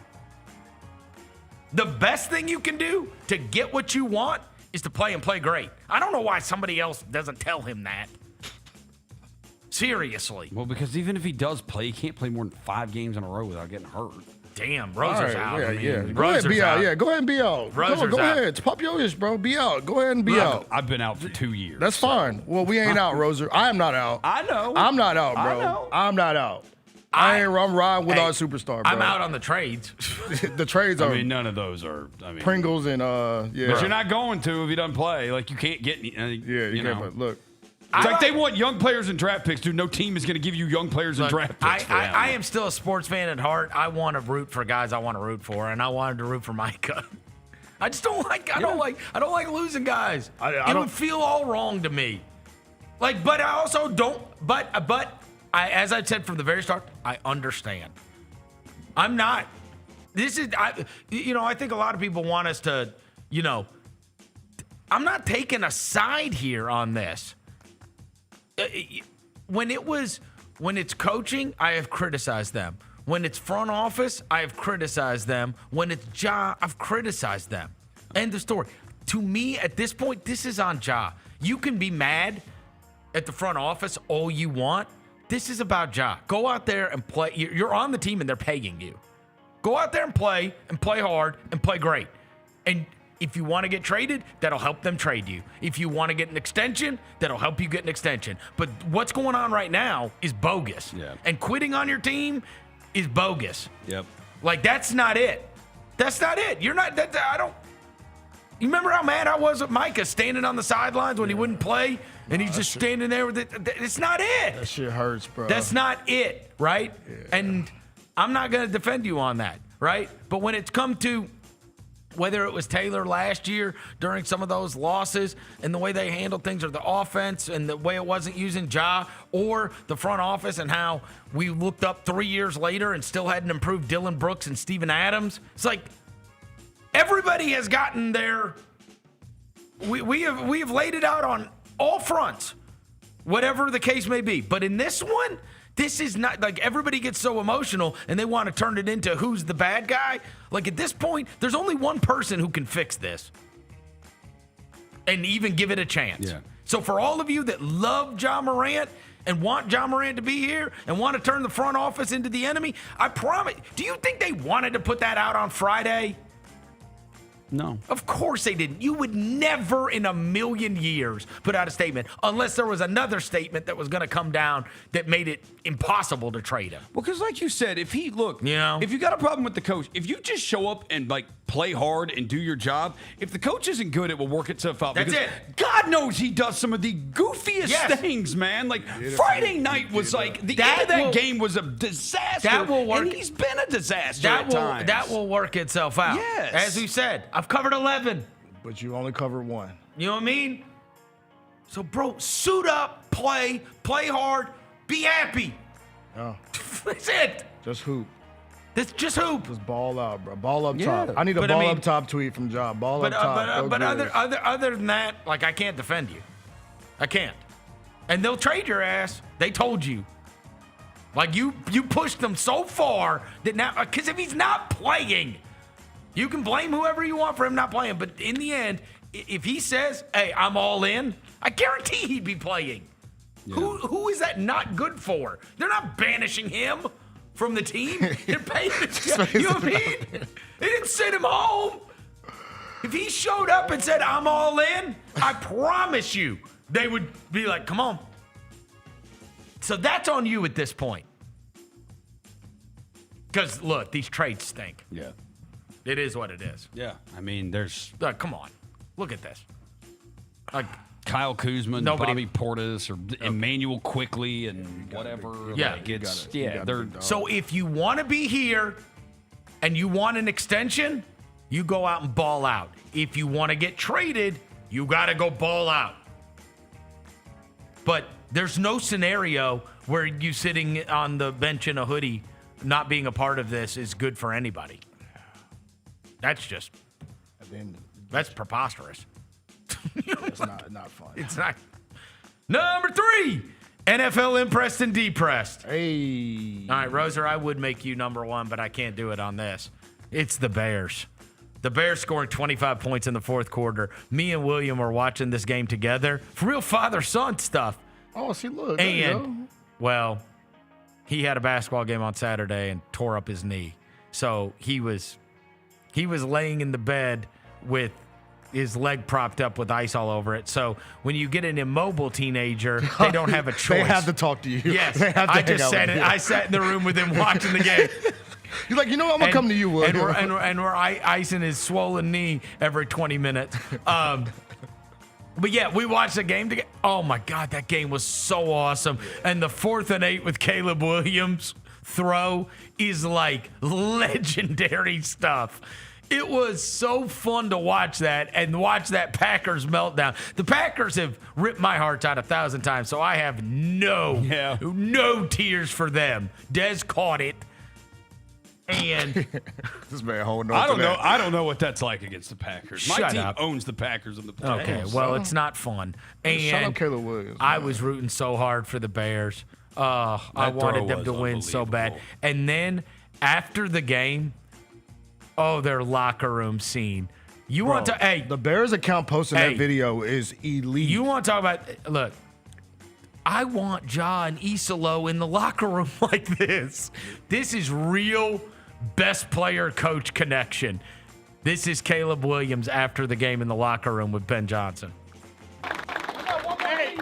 The best thing you can do to get what you want is to play and play great. I don't know why somebody else doesn't tell him that. Seriously. Well, because even if he does play, he can't play more than 5 games in a row without getting hurt. Damn, Roser's out. Yeah. Go ahead and be out. Yeah, go ahead and be out. Go ahead. It's pop your ish, bro. Be out. Go ahead and be out. I've been out for 2 years. That's fine. Well, we ain't out, Roser. I am not out. I know. I'm not out, bro. I know. I'm not out. I'm riding with our superstar, bro. I'm out on the trades. The trades are. I mean, none of those are. I mean, Pringles and yeah. But you're not going to if he doesn't play. Like you can't get any. You can't. But look. It's like they want young players and draft picks, dude. No team is going to give you young players and draft picks. I am still a sports fan at heart. I want to root for guys I want to root for, and I wanted to root for Micah. I just don't like. I don't like losing guys. It would feel all wrong to me. Like, but I also don't. But as I said from the very start, I understand. I'm not. This is. I think a lot of people want us to. I'm not taking a side here on this. When it's coaching, I have criticized them. When it's front office, I have criticized them. When it's I've criticized them. End of story. to me, at this point, this is on Ja. You can be mad at the front office all you want. This is about Ja. Go out there and play. You're on the team and they're paying you. Go out there and play hard and play great. And if you want to get traded, that'll help them trade you. If you want to get an extension, that'll help you get an extension. But what's going on right now is bogus. Yeah. And quitting on your team is bogus. Yep. Like, that's not it. That's not it. You're not, I don't. You remember how mad I was at Micah standing on the sidelines when he wouldn't play? And he's just standing there with it. It's not it. That shit hurts, bro. That's not it, right? Yeah. And I'm not going to defend you on that, right? But when it's come to whether it was Taylor last year during some of those losses and the way they handled things, or the offense and the way it wasn't using Ja, or the front office and how we looked up 3 years later and still hadn't improved Dylan Brooks and Steven Adams. It's like everybody has gotten there. We have laid it out on all fronts, whatever the case may be. But in this one, this is not like everybody gets so emotional and they want to turn it into who's the bad guy. Like, at this point, there's only one person who can fix this and even give it a chance. Yeah. So for all of you that love Ja Morant and want Ja Morant to be here and want to turn the front office into the enemy, I promise. Do you think they wanted to put that out on Friday? No. Of course they didn't. You would never in a million years put out a statement unless there was another statement that was going to come down that made it impossible to trade him. Well, because like you said, if you got a problem with the coach, if you just show up and like play hard and do your job, if the coach isn't good, it will work itself out. That's it. God knows he does some of the goofiest things, man. Like Friday night was like the end of that game was a disaster. That will work. And he's been a disaster at times. That will work itself out. Yes. As we said, I've covered 11. But you only covered one. You know what I mean? So, bro, suit up, play hard, be happy. Oh. That's it. Just hoop. That's just hoop. Just ball out, bro. Ball up top. I need a ball up top tweet from Ja. Ball up top. But other than that, like, I can't defend you. I can't. And they'll trade your ass. They told you. Like, you pushed them so far that now, because if he's not playing, you can blame whoever you want for him not playing. But in the end, if he says, hey, I'm all in, I guarantee he'd be playing. Yeah. Who is that not good for? They're not banishing him from the team. They're paying him. You know what I mean? They didn't send him home. If he showed up and said, I'm all in, I promise you, they would be like, come on. So that's on you at this point. Because, look, these trades stink. Yeah. It is what it is. Yeah. I mean, there's... come on. Look at this. Like, Kyle Kuzma, Bobby Portis, or Emmanuel Quickly, and whatever. Yeah. So if you want to be here and you want an extension, you go out and ball out. If you want to get traded, you got to go ball out. But there's no scenario where you sitting on the bench in a hoodie not being a part of this is good for anybody. That's just, that's preposterous. It's not fun. It's not. Number 3, NFL impressed and depressed. Hey. All right, Roser, I would make you number 1, but I can't do it on this. It's the Bears. The Bears scoring 25 points in the fourth quarter. Me and William were watching this game together. For real father-son stuff. Oh, see, look. And, well, he had a basketball game on Saturday and tore up his knee. So he was laying in the bed with his leg propped up with ice all over it. So when you get an immobile teenager, they don't have a choice. They have to talk to you. Yes. I sat in the room with him watching the game. You're like, you know what? I'm going to come to you, Will. And we're icing his swollen knee every 20 minutes. But, yeah, we watched the game together. Oh, my God, that game was so awesome. And the 4th and 8 with Caleb Williams throw is like legendary stuff. It was so fun to watch that and watch that Packers meltdown. The Packers have ripped my heart out 1,000 times, so I have no tears for them. Dez caught it. And this man holding on. I don't know what that's like against the Packers. My team owns the Packers in the playoffs. Okay, well, it's not fun. And shout out Caleb Williams. I was rooting so hard for the Bears. I wanted them to win so bad. And then after the game, their locker room scene. You want to? Hey, the Bears account posting that video is elite. You want to talk about? Look, I want Ja and Isolo in the locker room like this. This is real best player coach connection. This is Caleb Williams after the game in the locker room with Ben Johnson. Hey!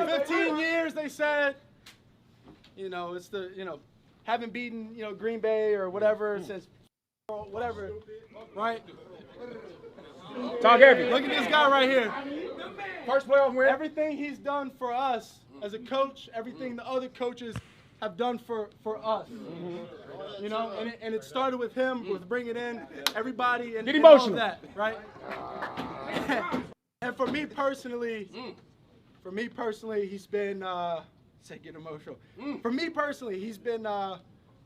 15 years, they said. It's haven't beaten, Green Bay or whatever since whatever, right? Talk heavy. Look at this guy right here. First playoff win. Everything he's done for us as a coach, everything the other coaches have done for us. And it started with him, with bringing in everybody and, Get emotional. And all of that, right? And for me personally, he's been get emotional. For me personally, he's been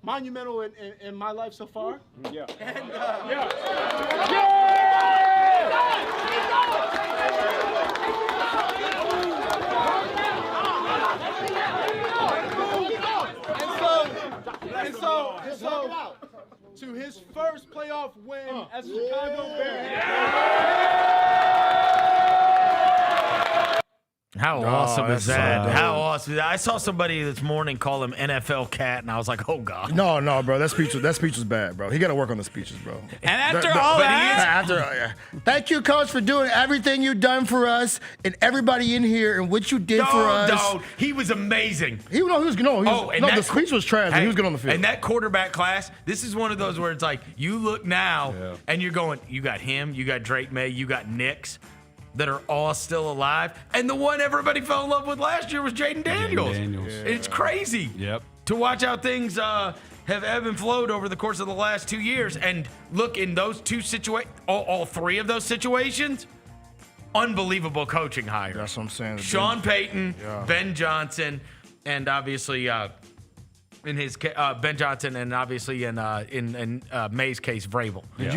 monumental in my life so far. Yeah. And And so to his first playoff win as a Chicago Bear. How awesome is that? How awesome! I saw somebody this morning call him NFL Cat, and I was like, "Oh God!" No, bro, that speech was bad, bro. He got to work on the speeches, bro. And after all that, thank you, Coach, for doing everything you've done for us and everybody in here and what you did for us. No, he was amazing. The speech was trash, but he was good on the field. And that quarterback class, this is one of those where it's like you look now and you're going, you got him, you got Drake May, you got Nix, that are all still alive. And the one everybody fell in love with last year was Jaden Daniels. It's crazy to watch how things have ebbed and flowed over the course of the last 2 years. And look, in those two situations, all three of those situations, unbelievable coaching hire. That's what I'm saying. Sean Payton, Ben Johnson, and obviously Ben Johnson, and obviously in Maye's case, Vrabel. Did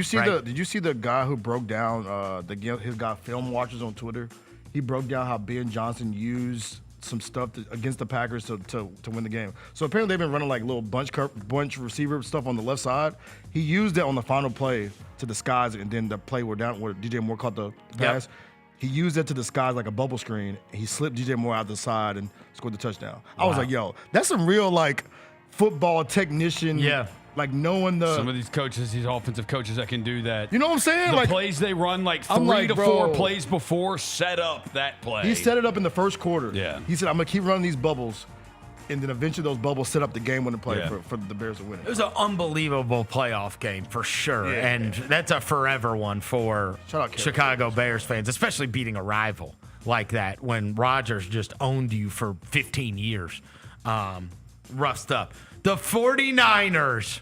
you see the guy who broke down his guy film watchers on Twitter? He broke down how Ben Johnson used some stuff against the Packers to win the game. So apparently they've been running like little bunch receiver stuff on the left side. He used that on the final play to disguise it, and then the play where DJ Moore caught the pass. He used that to disguise like a bubble screen. He slipped DJ Moore out the side and scored the touchdown. I was like, yo, that's some real football technician, knowing some of these coaches, these offensive coaches that can do that. You know what I'm saying? The plays they run, 3 to 4 plays before set up that play. He set it up in the first quarter. Yeah. He said, I'm going to keep running these bubbles, and then eventually those bubbles set up the game-winning play for the Bears to win it. It was an unbelievable playoff game for sure, and that's a forever one for Chicago Bears fans, especially beating a rival like that when Rodgers just owned you for 15 years. Rough stuff. The 49ers.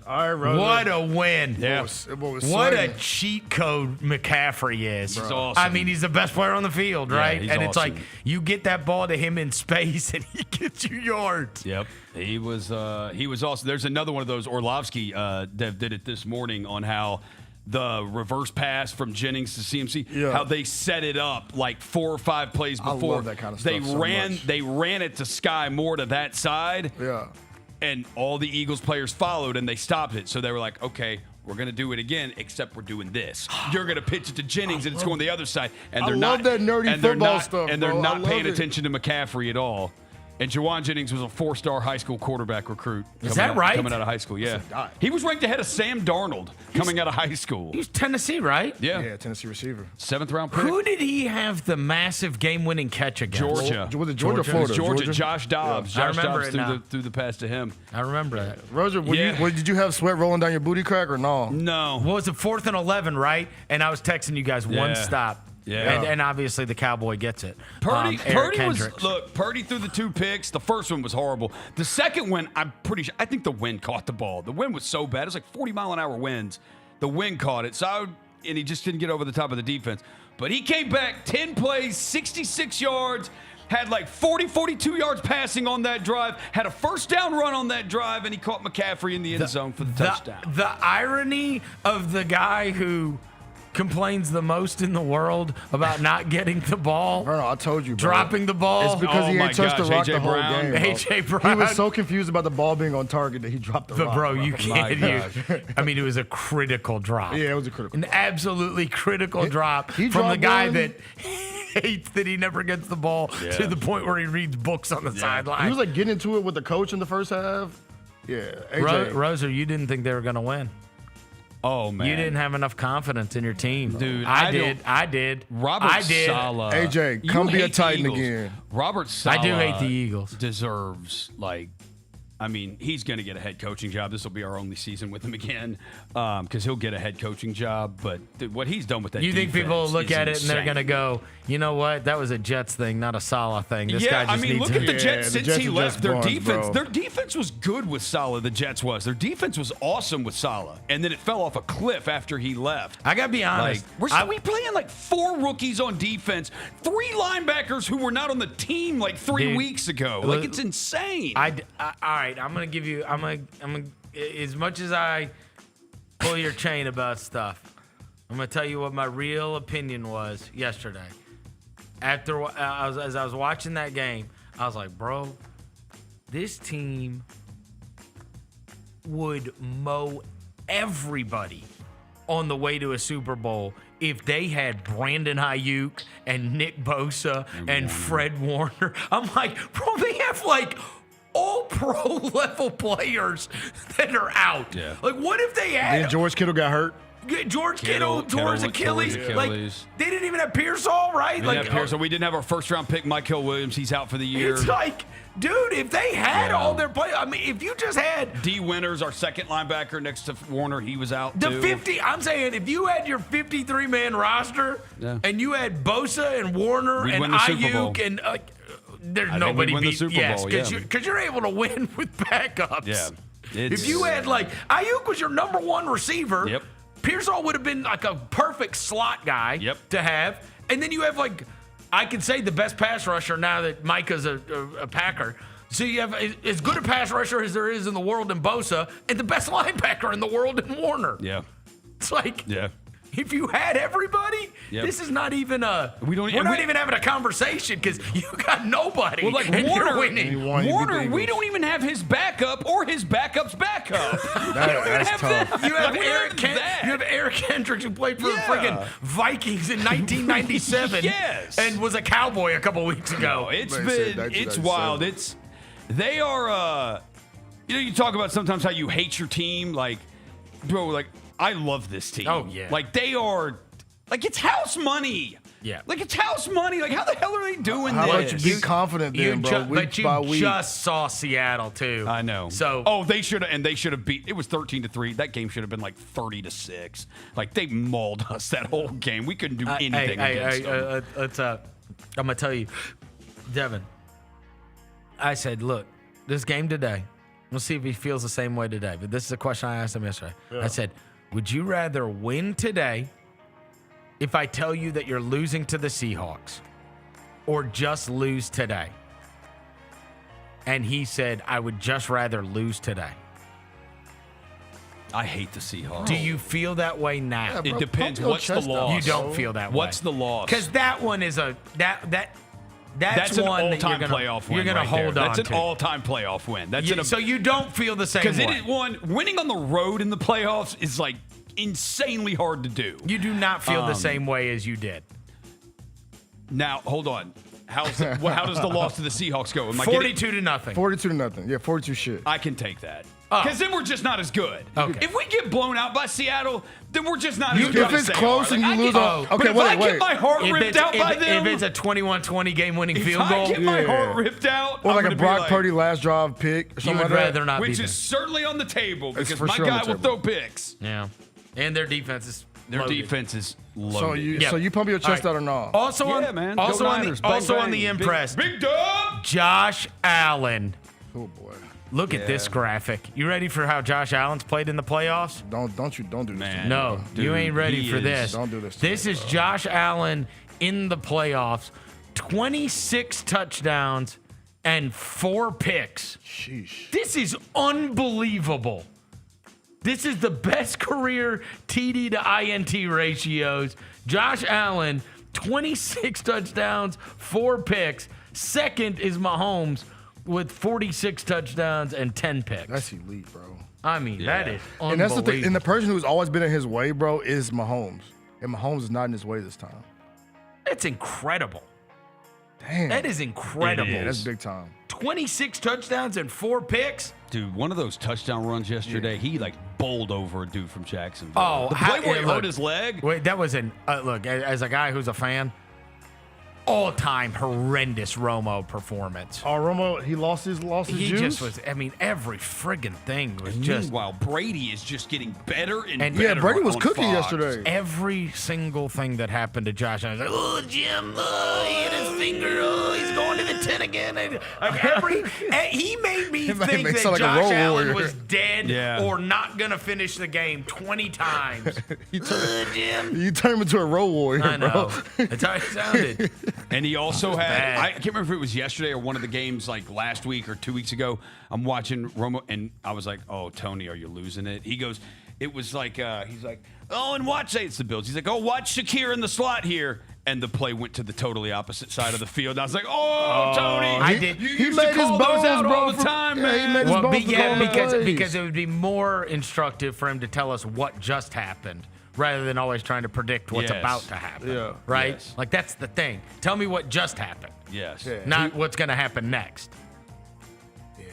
What a win. Yeah. What a cheat code McCaffrey is. He's awesome. I mean, he's the best player on the field, right? He's and awesome. It's like you get that ball to him in space and he gets you yards. Yep. He was awesome. There's another one of those. Orlovsky Dev did it this morning on how the reverse pass from Jennings to CMC, how they set it up 4 or 5 plays before. I love that kind of stuff They ran it to Sky Moore to that side. Yeah. And all the Eagles players followed, and they stopped it. So they were like, okay, we're going to do it again, except we're doing this. You're going to pitch it to Jennings, and it's going the other side. And they're love that nerdy football stuff, and they're bro. not paying attention to McCaffrey at all. And Jawan Jennings was a 4-star high school quarterback recruit. Is that right? Coming out of high school, yeah. He was ranked ahead of Sam Darnold coming out of high school. He was Tennessee, right? Yeah, Tennessee receiver. 7th-round pick. Who did he have the massive game-winning catch against? Georgia. Was it Georgia or Florida? Georgia. Josh Dobbs. Yeah. Josh Dobbs threw the pass to him. I remember that. Roger, did you have sweat rolling down your booty crack or no? No. What was it, 4th and 11, right? And I was texting you guys one stop. Yeah. And obviously the Cowboy gets it. Purdy threw the 2 picks. The first one was horrible. The second one, I think the wind caught the ball. The wind was so bad. It was like 40-mile-an-hour winds. The wind caught it. And he just didn't get over the top of the defense. But he came back 10 plays, 66 yards, had 42 yards passing on that drive, had a first down run on that drive, and he caught McCaffrey in the end zone for the touchdown. The irony of the guy who complains the most in the world about not getting the ball? Vernon, I told you, bro. Dropping the ball? It's because he ain't touched the rock the whole game. Bro. A.J. Brown. He was so confused about the ball being on target that he dropped the rock. Bro, you can't. I mean, it was a critical drop. Yeah, it was a critical drop. An absolutely critical drop from the guy that hates that he never gets the ball to the point where he reads books on the sideline. He was like getting into it with the coach in the first half. Yeah. AJ. Roser, you didn't think they were going to win. Oh, man. You didn't have enough confidence in your team. Dude, I did. Robert Saleh. AJ, come be a Titan again. Robert Saleh. I do hate the Eagles. Deserves, he's going to get a head coaching job. This will be our only season with him again because he'll get a head coaching job. But what he's done with that think people will look at it and they're going to go, you know what? That was a Jets thing, not a Saleh thing. This guy just needs look at the Jets since he left. Their defense. Their defense was good with Saleh. The Jets was. Their defense was awesome with Saleh. And then it fell off a cliff after he left. I got to be honest. We playing 4 rookies on defense, 3 linebackers who were not on the team 3 weeks ago. It's insane. All right, I'm gonna give you. I'm gonna. As much as I pull your chain about stuff, I'm gonna tell you what my real opinion was yesterday. After as I was watching that game, I was like, bro, this team would mow everybody on the way to a Super Bowl if they had Brandon Ayuk and Nick Bosa and Fred Warner. I'm like, bro, they have all pro level players that are out. Yeah. What if they had? And George Kittle got hurt. George Kittle tore his Achilles. They didn't even have Pearsall, right? We didn't have our first round pick, Michael Williams. He's out for the year. It's dude, if they had all their players, if you just had D. Winters, our second linebacker next to Warner, he was out too. I'm saying if you had your 53-man roster and you had Bosa and Warner and Ayuk and there's nobody win the Super Bowl, because you're able to win with backups. Yeah. If you had Ayuk was your number 1 receiver. Yep. Pearsall would have been a perfect slot guy to have. And then you have I could say the best pass rusher now that Micah's a Packer. So you have as good a pass rusher as there is in the world in Bosa and the best linebacker in the world in Warner. Yeah. It's if you had everybody, this is not even we're not even having a conversation because you got nobody. Well, and Warner, you're winning. Warner, we don't even have his backup or his backup's backup. That's tough. You have Eric Hendricks who played for the friggin' Vikings in 1997 and was a Cowboy a couple weeks ago. It's wild. They are you talk about sometimes how you hate your team, bro, I love this team. Oh, yeah. They are, it's house money. Yeah. It's house money. How the hell are they doing How this? about you be confident then, bro, week by week? But you just saw Seattle, too. I know. So. They should have beat, it was 13-3. That game should have been 30-6. They mauled us that whole game. We couldn't do anything against them. I'm going to tell you, Devin, I said, look, this game today, we'll see if he feels the same way today. But this is a question I asked him yesterday. Yeah. I said, would you rather win today if I tell you that you're losing to the Seahawks or just lose today? And he said, I would just rather lose today. I hate the Seahawks. Do you feel that way now? Yeah, bro, it depends. What's the loss? You don't feel that way. What's the loss? Because that one is that's an one all-time that playoff win. You're going to hold on to. That's an all-time playoff win. So you don't feel the same way. Because winning on the road in the playoffs is insanely hard to do. You do not feel the same way as you did. Now, hold on. How does the loss to the Seahawks go? 42-0. 42-0. Yeah, 42 shit. I can take that. Because then we're just not as good. Okay. If we get blown out by Seattle, then we're just not as good. If it's close and you lose, okay, wait. I get my heart ripped out by them. If it's a 21-20 game-winning field goal, I get my heart ripped out, or a Brock Purdy last drive pick, or something you would rather not be which is certainly on the table because my guy will throw picks. Yeah, and their defense is loaded. So you pump your chest out or not? Also on the impress, big dub, Josh Allen. Oh boy. Look at this graphic. You ready for how Josh Allen's played in the playoffs? Don't do this. Man, no, dude, you ain't ready for this. Don't do this. This is Josh Allen in the playoffs. 26 touchdowns and 4 picks. Sheesh. This is unbelievable. This is the best career TD to INT ratios. Josh Allen, 26 touchdowns, 4 picks. Second is Mahomes with 46 touchdowns and 10 picks. That's elite, bro. I mean, that is unbelievable. And that's the thing. And the person who's always been in his way, bro, is Mahomes. And Mahomes is not in his way this time. That's incredible. Damn. That is incredible. Yeah, that's big time. 26 touchdowns and 4 picks. Dude, one of those touchdown runs yesterday, he like bowled over a dude from Jacksonville. Oh, the play where he hurt his leg. Wait, that was an look. As a guy who's a fan, all-time horrendous Romo performance. Oh, Romo, he lost his He juice? just was. I mean, every friggin' thing was just. Meanwhile, Brady is just getting better and better. Yeah, Brady was on cooking Fox. yesterday. Every single thing that happened to Josh, I was like, "Oh, Jim, he hit his finger. Oh, he's going to the 10 again." And, like he made me think that like Josh Allen warrior. was dead Yeah. or not gonna finish the game 20 times. Jim. You turned him into a road warrior, I know. bro. That's how it sounded. And he also had, bad. I can't remember if it was yesterday or one of the games like last week or 2 weeks ago. I'm watching Romo, and I was like, "Oh, Tony, are you losing it?" He goes, it was like, he's like, "Oh, and watch, say it's the Bills." He's like, "Oh, watch Shakir in the slot here." And the play went to the totally opposite side of the field. I was like, "Oh, Tony, I did. You He used made to call his those bones, out bro, all the time, yeah, he man." made his Well, bones for calling the plays. because it would be more instructive for him to tell us what just happened rather than always trying to predict what's Yes. about to happen. Yeah. Right? Yes. Like, that's the thing. Tell me what just happened, Yes. Yeah. not what's going to happen next.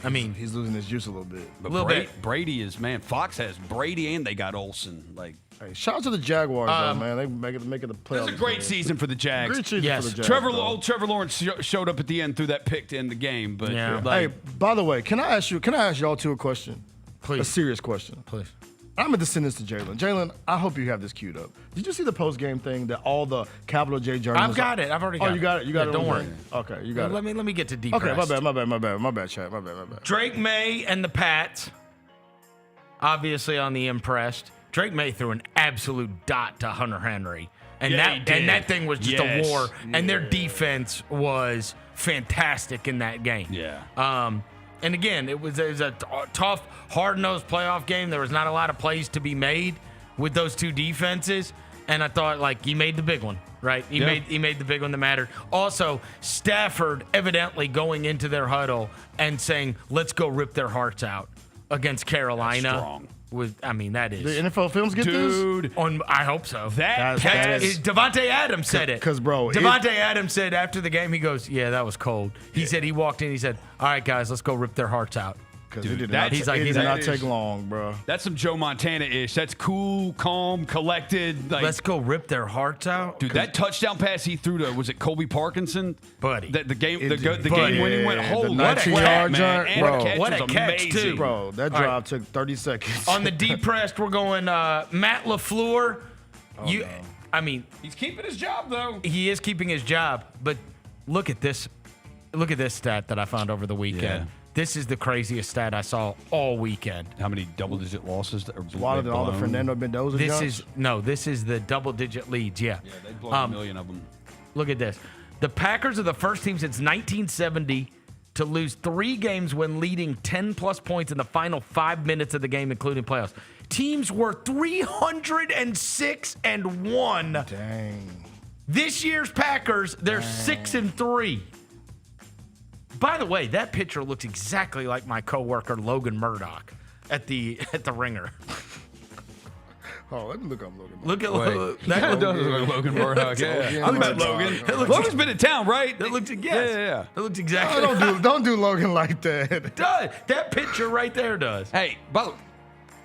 I mean, He's losing his juice a little bit. But little bit. Brady is, man, Fox has Brady and they got Olsen. Like, Hey, shout out to the Jaguars, though, man. They make it the playoffs. it was a great season for the Jags. Great season Yes. for the Jags. Old Trevor Lawrence showed up at the end, threw that pick to end the game. But Yeah. Hey, by the way, can I ask y'all two a question? Please. A serious question. Please. I'm going to send this to Jaylon. Jaylon, I hope you have this queued up. Did you see the post-game thing that all the capital J journalists... I've got it. I've already got it. Oh, you got it? You got Yeah, it? don't on worry. there? Okay, you got it. Let me get to deep. Okay, my bad, chat. My bad. Drake Maye and the Pats, obviously on the impressed. Drake Maye threw an absolute dot to Hunter Henry. And Yeah, he did. that thing was just Yes. a war. And their defense was fantastic in that game. Yeah. And again, it was a tough, hard-nosed playoff game. There was not a lot of plays to be made with those two defenses. And I thought, like, he made the big one, right? He made the big one that mattered. Also, Stafford evidently going into their huddle and saying, "Let's go rip their hearts out" against Carolina. That's strong. That is. The NFL films get Dude. this? I hope so. That is- Devontae Adams said it. 'Cause, bro, Devontae Adams said after the game, he goes, "Yeah, that was cold." He said he walked in, he said, "All right, guys, let's go rip their hearts out." Because Dude, it did that- not, he's like- it he's did like- not take long, bro. That's some Joe Montana-ish. That's cool, calm, collected. Like, Let's go rip their hearts out. dude, that touchdown pass he threw to, was it Colby Parkinson? Buddy. The game Buddy. winning went. Yeah, Holy the what a 19-yard catch, man. jump, And bro. the catch What was a catch, amazing. too. Bro, that All drive right. took 30 seconds. On the depressed, we're going Matt LaFleur. I mean, He's keeping his job, though. he is keeping his job, but look at this. Look at this stat that I found over the weekend. Yeah. This is the craziest stat I saw all weekend. How many double-digit losses? A lot of all the Fernando Mendoza This is the double-digit leads. Yeah, Yeah, they blown a million of them. Look at this. The Packers are the first team since 1970 to lose 3 games when leading 10-plus points in the final 5 minutes of the game, including playoffs. Teams were 306-1. Dang. This year's Packers, they're 6-3. By the way, that picture looks exactly like my coworker Logan Murdoch at the Ringer. Oh, let me look up Logan. Look at That does look like Logan Murdoch. Yeah, I met Logan. Logan's been in town, right? That looks Yeah. That looks exactly. Oh, don't do Logan like that. It does. That picture right there does. Hey, by the way,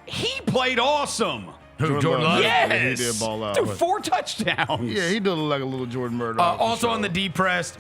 he played awesome. Who, Jordan Love? Yes. He did ball out. Dude, 4 touchdowns. Yeah, he did look like a little Jordan Murdoch. Also on the depressed,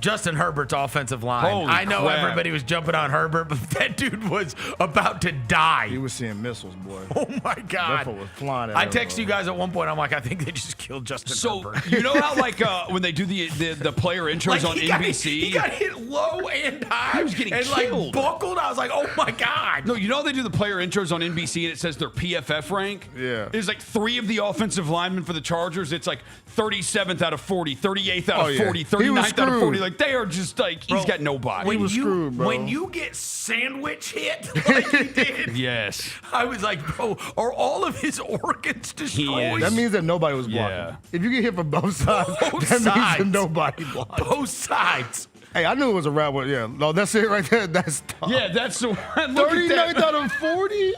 Justin Herbert's offensive line. Holy I know crap. everybody was jumping on Herbert, but that dude was about to die. He was seeing missiles, boy. Oh my God. That fool was flying at I him, texted bro. you guys at one point. I'm like, I think they just killed Justin Herbert. You know how like when they do the player intros on NBC? He got hit low and high. He was getting and killed. like buckled. I was like, oh my God. No, you know how they do the player intros on NBC and it says their PFF rank? Yeah. There's like 3 of the offensive linemen for the Chargers. It's like 37th out of 40, 38th out of 40, He was 39th out of 40. screwed. 40. Like, they are just like, he's got nobody. When you get sandwich hit like he did, yes. I was like, bro, are all of his organs destroyed? That means that nobody was blocking. Yeah. If you get hit from both sides, means that nobody blocked. Both sides. Hey, I knew it was a wrap. Yeah, no, that's it right there. That's tough. Yeah, that's the one. 39 out of 40?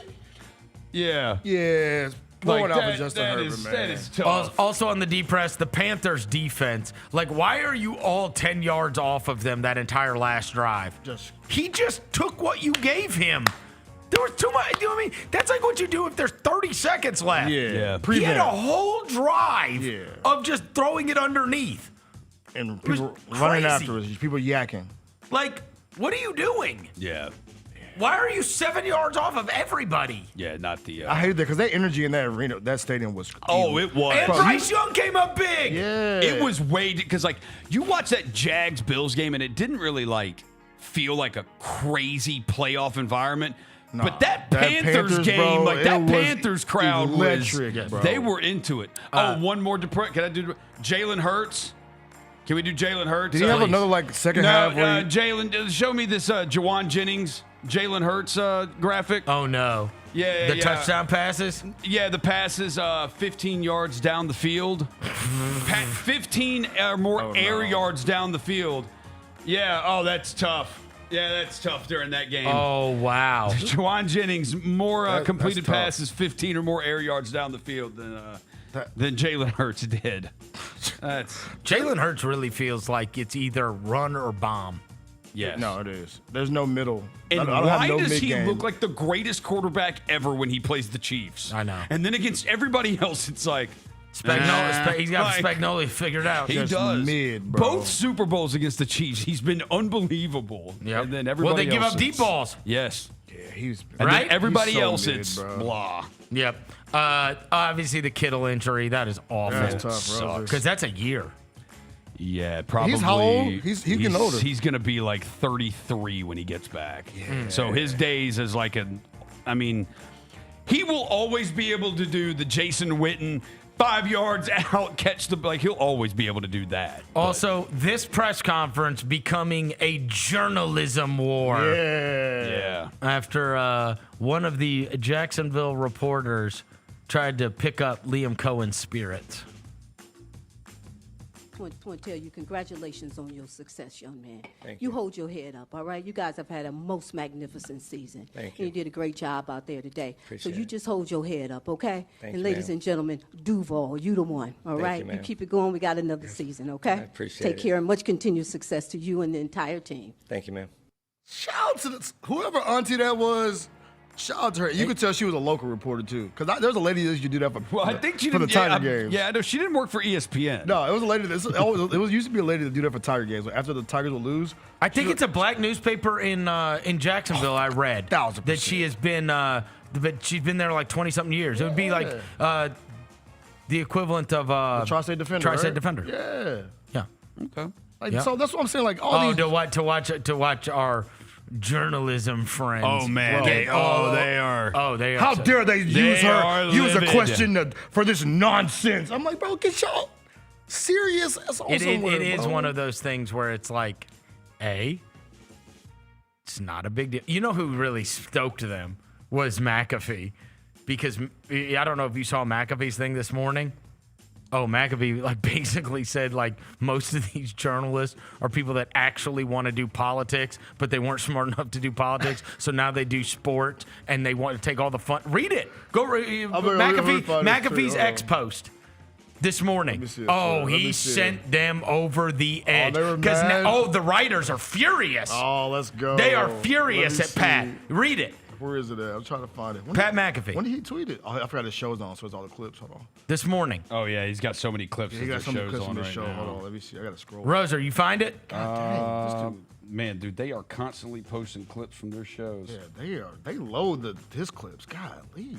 Yeah. Yeah. Blowing out for Justin Herbert, man. That is tough. Also on the deep press, the Panthers defense. Like, why are you all 10 yards off of them that entire last drive? He just took what you gave him. There was too much. You know what I mean? That's like what you do if there's 30 seconds left. Yeah. He had a whole drive of just throwing it underneath. And people running after us. People yakking. Like, what are you doing? Yeah. Why are you 7 yards off of everybody? Yeah, not the. I hated that because that energy in that arena, that stadium was. Oh, it was. And Bryce Young came up big. Yeah. It was way because like you watch that Jags Bills game and it didn't really like feel like a crazy playoff environment. Nah, but that Panthers game, bro, like that Panthers crowd electric, was, bro. they were into it. One more can I do Jalen Hurts? Can we do Jalen Hurts? Did he have another like second half? Jalen, show me this Jawan Jennings, Jalen Hurts graphic. Oh no. Yeah, the touchdown passes? Yeah, the passes 15 yards down the field. 15 or more air yards down the field. Yeah, that's tough. Yeah, that's tough during that game. Oh, wow. Jawan Jennings, more completed passes, 15 or more air yards down the field than Jalen Hurts did. Jalen Hurts really feels like it's either run or bomb. Yes. No, it is. There's no middle. And I don't why have no does he mid-game. look like the greatest quarterback ever when he plays the Chiefs? I know. And then against everybody else, it's like... He's got Spagnuolo figured out. He Just does. mid, bro. Both Super Bowls against the Chiefs, he's been unbelievable. Yep. And then everybody they give else up deep balls. Yes. Yeah, he's And right. then everybody He's so else, mid, it's bro. blah. Yep. Obviously, the Kittle injury, that is awful. That's tough, bro. Because that's a year. Yeah, probably. He's how old? He's getting older. He's going to be like 33 when he gets back. Yeah. So his days is like he will always be able to do the Jason Witten 5 yards out, catch he'll always be able to do that. Also, this press conference becoming a journalism war. Yeah. After one of the Jacksonville reporters tried to pick up Liam Cohen's spirit. I want to tell you congratulations on your success, young man. Thank you. Hold your head up, all right? You guys have had a most magnificent season. Thank you. You did a great job out there today. Appreciate so you just hold your head up, okay? Thank and you, ladies ma'am. and gentlemen, Duval, you the one, all Thank right? you, ma'am. keep it going. We got another season, okay? I appreciate Take it. care and much continued success to you and the entire team. Thank you, ma'am. Shout out to whoever auntie that was. Shout out to her. You could tell she was a local reporter too, because there's a lady that used to do that I think she for the didn't- yeah, Tiger games. Yeah, no, she didn't work for ESPN. No, it was a lady. It was used to be a lady that do that for Tiger games. Like after the Tigers would lose, I think it's a black newspaper in Jacksonville. I read 1000%. that she has been, but she's been there like 20-something years. It would be like the equivalent of the Tri-State Defender. Tri-State right? Defender. Yeah. Okay. Like, Yeah. So that's what I'm saying. Like all these. to watch our journalism friends. Oh, man. Get- they are. Oh, they are. How dare they use use a livid. question for this nonsense? I'm like, bro, get y'all serious. It is one of those things where it's like, it's not a big deal. You know who really stoked them was McAfee, because I don't know if you saw McAfee's thing this morning. Oh, McAfee basically said most of these journalists are people that actually want to do politics, but they weren't smart enough to do politics. So now they do sports and they want to take all the fun. Read it. Go McAfee's X post this morning. He sent them over the edge because the writers are furious. Oh, let's go. They are furious at Pat. Read it. Where is it at? I'm trying to find it. Pat McAfee. When did he tweet it? Oh, I forgot his show's on, so it's all the clips. Hold on. This morning. Oh, yeah, he's got so many clips. Yeah, he got so many clips on from this right show. now. Hold on, let me see. I gotta scroll. Roser, you find it? God dang, this dude. Man, dude, they are constantly posting clips from their shows. Yeah, they load his clips. Golly.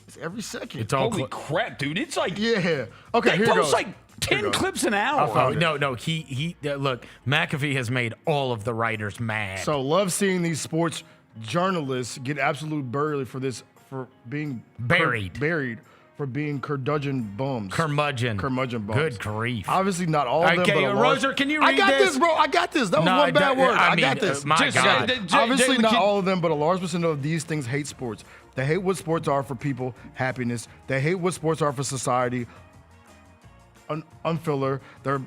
It's every second. It's all Holy crap, dude. It's like... Yeah. Okay, they here post goes. like 10 clips an hour. No. He look, McAfee has made all of the writers mad. So love seeing these sports journalists get absolute buried for being buried for being curmudgeon bums. Curmudgeon bums. Good grief. Obviously not all of them, but a large... Roser, can you read I got this, bro. I got this. That was one bad word. I got this. My God. Obviously not all of them, but a large percent of these things hate sports. They hate what sports are for people, happiness. They hate what sports are for society, unfiller. They're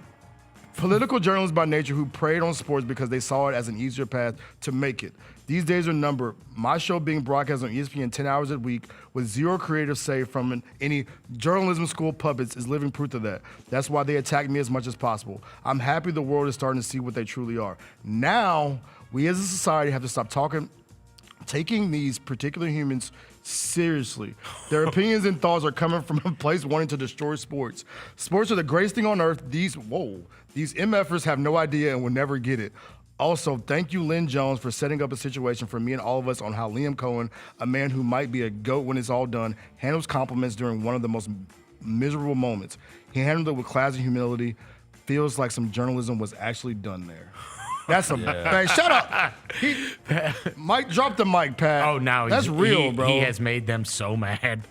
political journalists by nature who preyed on sports because they saw it as an easier path to make it. These days are numbered. My show being broadcast on ESPN 10 hours a week with zero creative say from any journalism school puppets is living proof of that. That's why they attack me as much as possible. I'm happy the world is starting to see what they truly are. Now, we as a society have to stop taking these particular humans seriously. Their opinions and thoughts are coming from a place wanting to destroy sports. Sports are the greatest thing on earth. These MFers have no idea and will never get it. Also, thank you, Lynn Jones, for setting up a situation for me and all of us on how Liam Cohen, a man who might be a GOAT when it's all done, handles compliments during one of the most miserable moments. He handled it with class and humility. Feels like some journalism was actually done there. That's a man. Shut up. Mike, drop the mic, Pat. Oh, now that's real, bro. He has made them so mad.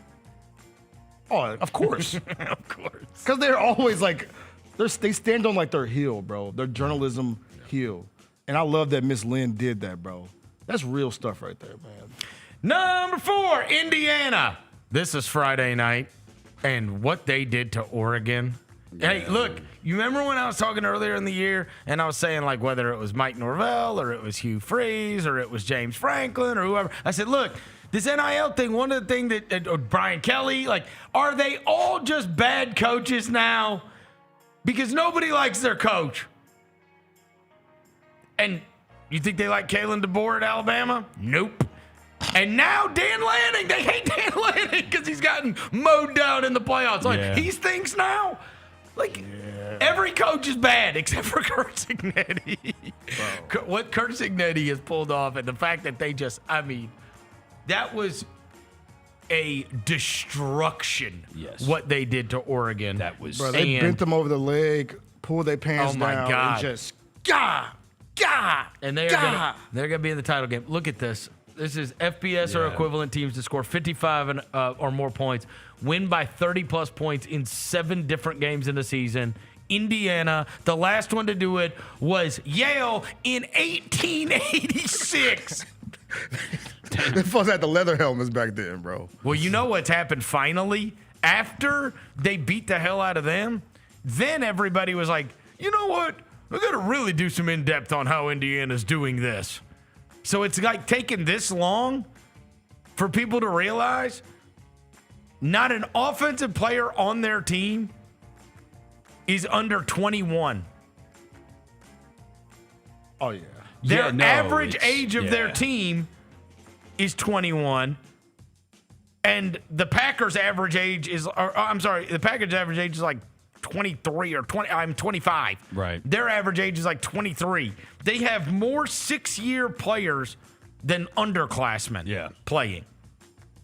Oh, of course. Of course. Because they're always like, they stand on like their heel, bro. Their journalism heel. And I love that Miss Lynn did that, bro. That's real stuff right there, man. Number 4, Indiana. This is Friday night. And what they did to Oregon. Hey, look, you remember when I was talking earlier in the year and I was saying like whether it was Mike Norvell or it was Hugh Freeze or it was James Franklin or whoever. I said, look, this NIL thing, one of the things that Brian Kelly, like, are they all just bad coaches now? Because nobody likes their coach. And you think they like Kalen DeBoer at Alabama? Nope. And now Dan Lanning, they hate Dan Lanning because he's gotten mowed down in the playoffs. Like, he stinks now. Like, every coach is bad except for Kurt Cignetti. What Kurt Cignetti has pulled off and the fact that they just, I mean, that was a destruction. Yes. What they did to Oregon. That was. Bro, they bent them over the leg, pulled their pants down, and just, and they're gonna be in the title game. Look at this. This is FBS or equivalent teams to score 55 or more points, win by 30-plus points in 7 different games in the season. Indiana, the last one to do it was Yale in 1886. They folks had the leather helmets back then, bro. Well, you know what's happened finally? After they beat the hell out of them, then everybody was like, you know what? We got to really do some in-depth on how Indiana's doing this. So it's like taking this long for people to realize not an offensive player on their team is under 21. Oh, yeah. Their average age of their team is 21. And the Packers' average age is, the Packers' average age is like 23 or 20. I'm 25. Right. Their average age is like 23. They have more 6-year players than underclassmen playing.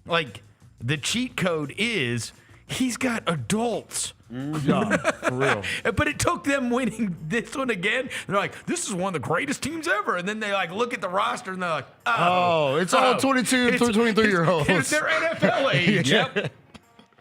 Like, the cheat code is he's got adults. Yeah, for real. But it took them winning this one again. They're like, this is one of the greatest teams ever. And then they like look at the roster and they're like, it's all 22 and 23-year-olds. It's their NFL age. Yep.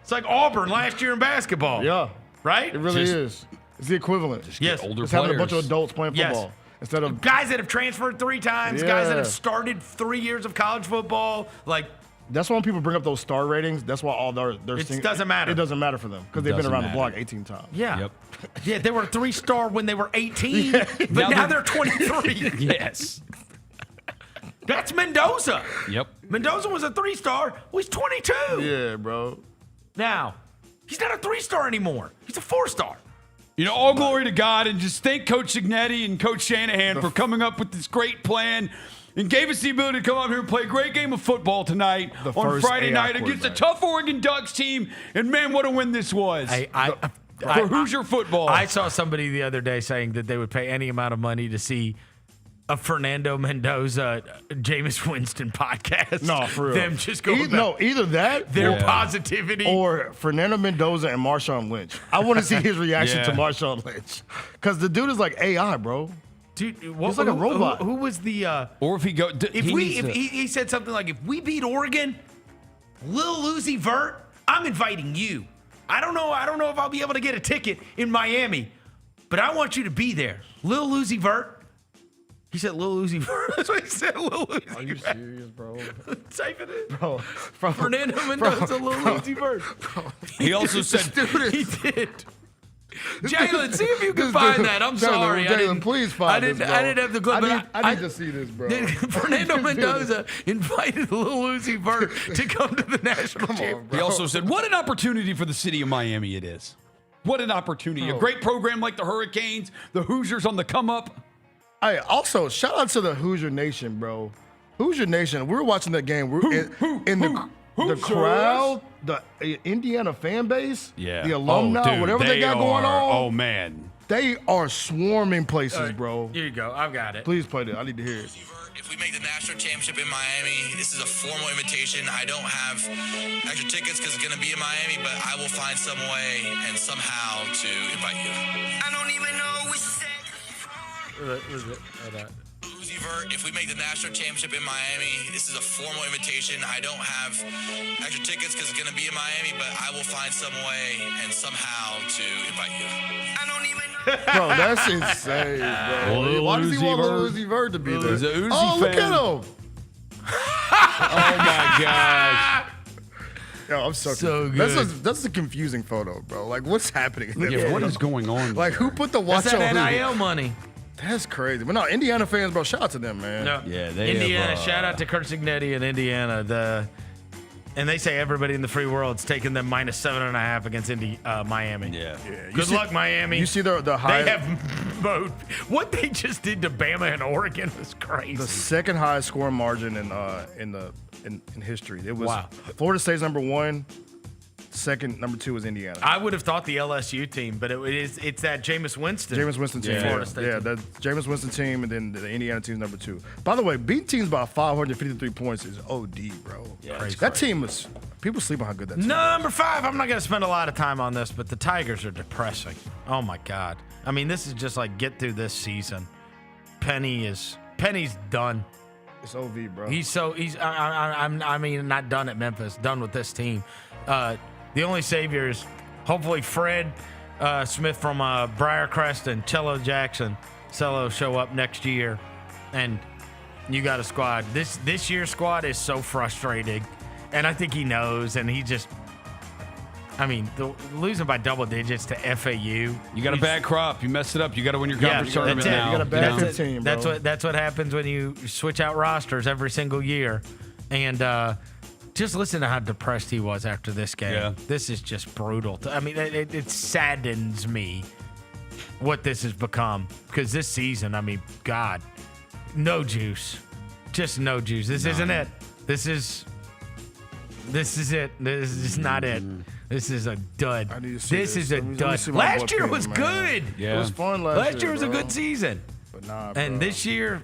It's like Auburn last year in basketball. Yeah. Right? It really is. It's the equivalent. Yes. It's having a bunch of adults playing football. Instead of guys that have transferred 3 times, guys that have started 3 years of college football. Like, that's why when people bring up those star ratings, that's why all their it doesn't matter. It doesn't matter for them because they've been around the block 18 times. Yeah. Yep. Yeah, they were a 3-star when they were 18, but now they're 23. Yes. That's Mendoza. Yep. Mendoza was a 3-star. Well, he's 22. Yeah, bro. Now, he's not a 3-star anymore. He's a 4-star. You know, all glory to God, and just thank Coach Cignetti and Coach Shanahan for coming up with this great plan and gave us the ability to come out here and play a great game of football tonight on Friday night against a tough Oregon Ducks team. And, man, what a win this was. For Hoosier football. I saw somebody the other day saying that they would pay any amount of money to see a Fernando Mendoza, Jameis Winston podcast. No, for real. Them just go either that, their positivity, or Fernando Mendoza and Marshawn Lynch. I want to see his reaction to Marshawn Lynch because the dude is like AI, bro. Dude, he's like a robot. Who was the? Or if he go, he said something like, "If we beat Oregon, Lil Uzi Vert I'm inviting you. I don't know if I'll be able to get a ticket in Miami, but I want you to be there. Lil Uzi Vert. He said Lil Uzi Vert. That's what he said, Lil Uzi Vert. Are you serious, bro? Type it in. Bro. Fernando Mendoza, Lil Uzi Vert. He also said, he did. Jalen, see if you can find that. I'm sorry. Jalen, please find this, bro. I didn't have the clip. I need to see this, bro. Fernando Mendoza invited Lil Uzi Vert to come to the national championship. He also said, what an opportunity for the city of Miami it is. What an opportunity. A great program like the Hurricanes, the Hoosiers on the come up. Hey, also, shout out to the Hoosier Nation, bro. Hoosier Nation, we were watching that game. We're in the crowd, the Indiana fan base, the alumni, whatever they got going on. Oh, man. They are swarming places, bro. Here you go. I've got it. Please play that. I need to hear it. If we make the national championship in Miami, this is a formal invitation. I don't have extra tickets because it's going to be in Miami, but I will find some way and somehow to invite you. I don't even know which set. Uzi Vert, if we make the national championship in Miami, this is a formal invitation. I don't have extra tickets because it's going to be in Miami, but I will find some way and somehow to invite you. I don't even know. Bro, that's insane, bro. Why does he want Lil Uzi Vert to be there? He's a Uzi fan. Look at him. Oh, my gosh. Yo, I'm so good. That's a confusing photo, bro. Like, what's happening? What is going on? Like, who put the watch That's on that who? NIL money. That's crazy. But no, Indiana fans, bro, shout out to them, man. No. Yeah, they Indiana. have, Shout out to Kurt Signetti in Indiana. And they say everybody in the free world's taking them minus 7.5 against Miami. Yeah. Good luck, Miami. You see the high. They have both. What they just did to Bama and Oregon was crazy. The second highest scoring margin in history. It was Florida State's number 1. Second, number 2 was Indiana. I would have thought the LSU team, but it's that Jameis Winston. Jameis Winston team. Florida State team. the Jameis Winston team, and then the Indiana team's number 2. By the way, beating teams by 553 points is OD, bro. Yeah, that team was. People sleep on how good that team is. Number 5. I'm not going to spend a lot of time on this, but the Tigers are depressing. Oh my God. I mean, this is just like get through this season. Penny's done. It's OV, bro. I mean, not done at Memphis. Done with this team. The only savior is hopefully Fred Smith from Briarcrest and Cello Jackson. Cello show up next year, and you got a squad. This year's squad is so frustrating, and I think he knows, and he just. I mean, losing by double digits to FAU. You got a bad crop. You messed it up. You got to win your conference tournament now. You got a bad 15, bro. That's what happens when you switch out rosters every single year, and. Just listen to how depressed he was after this game. Yeah. This is just brutal. I mean, it saddens me what this has become. Because this season, I mean, God, no juice. Just no juice. This isn't it. This is it. This is just not it. This is a dud. I need to see this is a dud. my Last year book was man. good. Yeah. It was fun last year was a bro. good season. But nah, bro. And this year,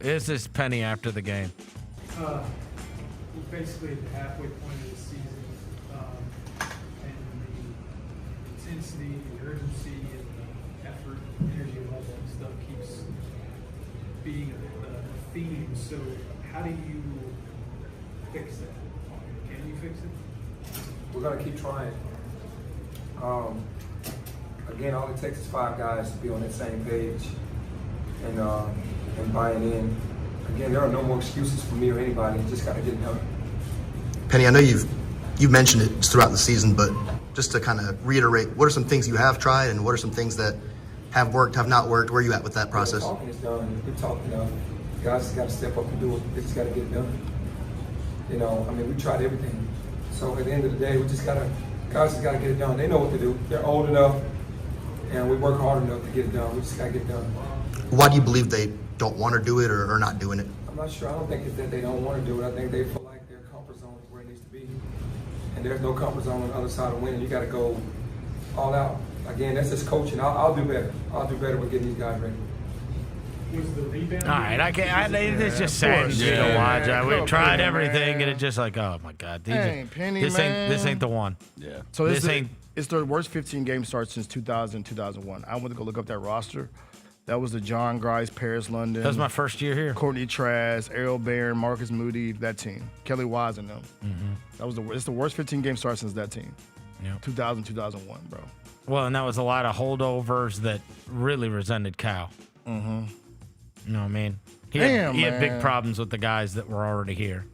it's this Penny after the game. We're basically at the halfway point of the season, and the intensity, the urgency, and the effort, energy, and all that stuff keeps being a theme. So, how do you fix that? Can you fix it? We're gonna keep trying. Again, all it takes is 5 guys to be on that same page and buying in. Again, there are no more excuses for me or anybody. You just gotta get it done. Penny, I know you've mentioned it throughout the season, but just to kind of reiterate, what are some things you have tried and what are some things that have worked, have not worked? Where are you at with that process? Talking is done. We're talking guys just got to step up and do it. They just got to get it done. I mean, we tried everything. So at the end of the day, guys just got to get it done. They know what to do. They're old enough, and we work hard enough to get it done. We just got to get it done. Why do you believe they don't want to do it or are not doing it? I'm not sure. I don't think it's that they don't want to do it. I think they feel like their comfort zone is where it needs to be. And there's no comfort zone on the other side of winning. You got to go all out. Again, that's just coaching. I'll do better. I'll do better with getting these guys ready. Was the rebound? All right, I can't. It's just sad to watch. We tried everything, and it's just like, oh my God, this ain't the one. Yeah. So it's their worst 15 game start since 2000, 2001. I went to go look up that roster. That was the John Grice, Paris London. That was my first year here. Courtney Trask, Errol Barron, Marcus Moody, that team. Kelly Wise and them. Mm-hmm. It's the worst 15-game start since that team. Yep. 2000, 2001, bro. Well, and that was a lot of holdovers that really resented Cal. Mm-hmm. You know what I mean? He had big problems with the guys that were already here.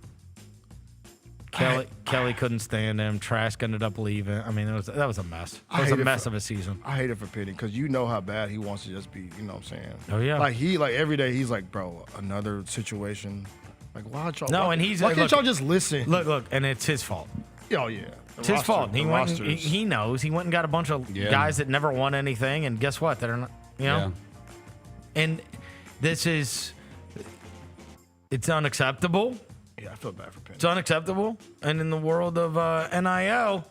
Kelly couldn't stand him. Trask ended up leaving. I mean, that was a mess. It was a mess of a season. I hate it for Penny because you know how bad he wants to just be. You know what I'm saying? Oh yeah. Like every day he's like, bro, another situation. Like why y'all? No, why, and he's why can't y'all just listen? Look, and it's his fault. Oh yeah. It's his fault. He knows. He went and got a bunch of guys that never won anything, and guess what? They're not. You know. Yeah. And it's unacceptable. Yeah, I feel bad for Penny. It's unacceptable. And in the world of NIL,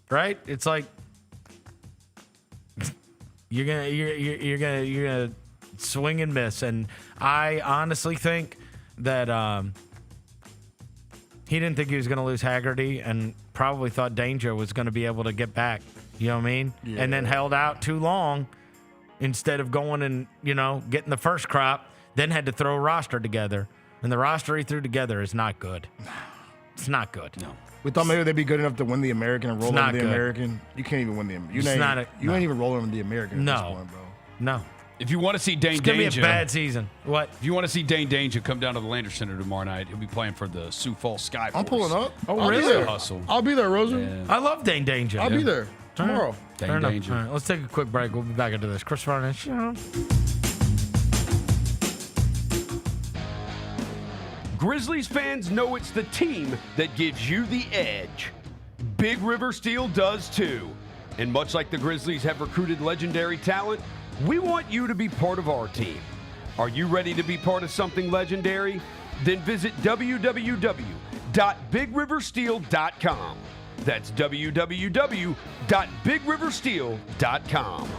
right? It's like you're gonna swing and miss. And I honestly think that he didn't think he was gonna lose Haggerty, and probably thought Danger was gonna be able to get back. You know what I mean? Yeah. And then held out too long instead of going and getting the first crop. Then had to throw a roster together. And the roster he threw together is not good. It's not good. No. We thought maybe they'd be good enough to win the American and roll over the American. You can't even win the American. You ain't even rolling over the American at this point, bro. No. If you want to see Dane Danger. It's going to be a bad season. What? If you want to see Dane Danger, come down to the Landers Center tomorrow night. He'll be playing for the Sioux Falls Skyforce. I'm pulling up. Oh, really? Hustle. I'll be there, Rosen. Yeah. I love Dane Danger. I'll be there tomorrow. Dane Danger. All right, let's take a quick break. We'll be back into this. Chris Vernon Show. Grizzlies fans know it's the team that gives you the edge. Big River Steel does too. And much like the Grizzlies have recruited legendary talent, we want you to be part of our team. Are you ready to be part of something legendary? Then visit www.bigriversteel.com. That's www.bigriversteel.com.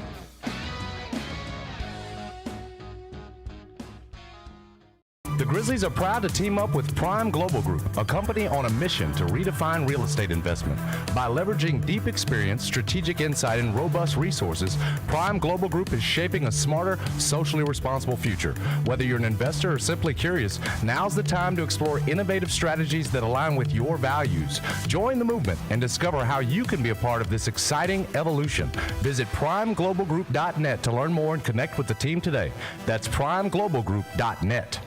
The Grizzlies are proud to team up with Prime Global Group, a company on a mission to redefine real estate investment. By leveraging deep experience, strategic insight, and robust resources, Prime Global Group is shaping a smarter, socially responsible future. Whether you're an investor or simply curious, now's the time to explore innovative strategies that align with your values. Join the movement and discover how you can be a part of this exciting evolution. Visit primeglobalgroup.net to learn more and connect with the team today. That's primeglobalgroup.net.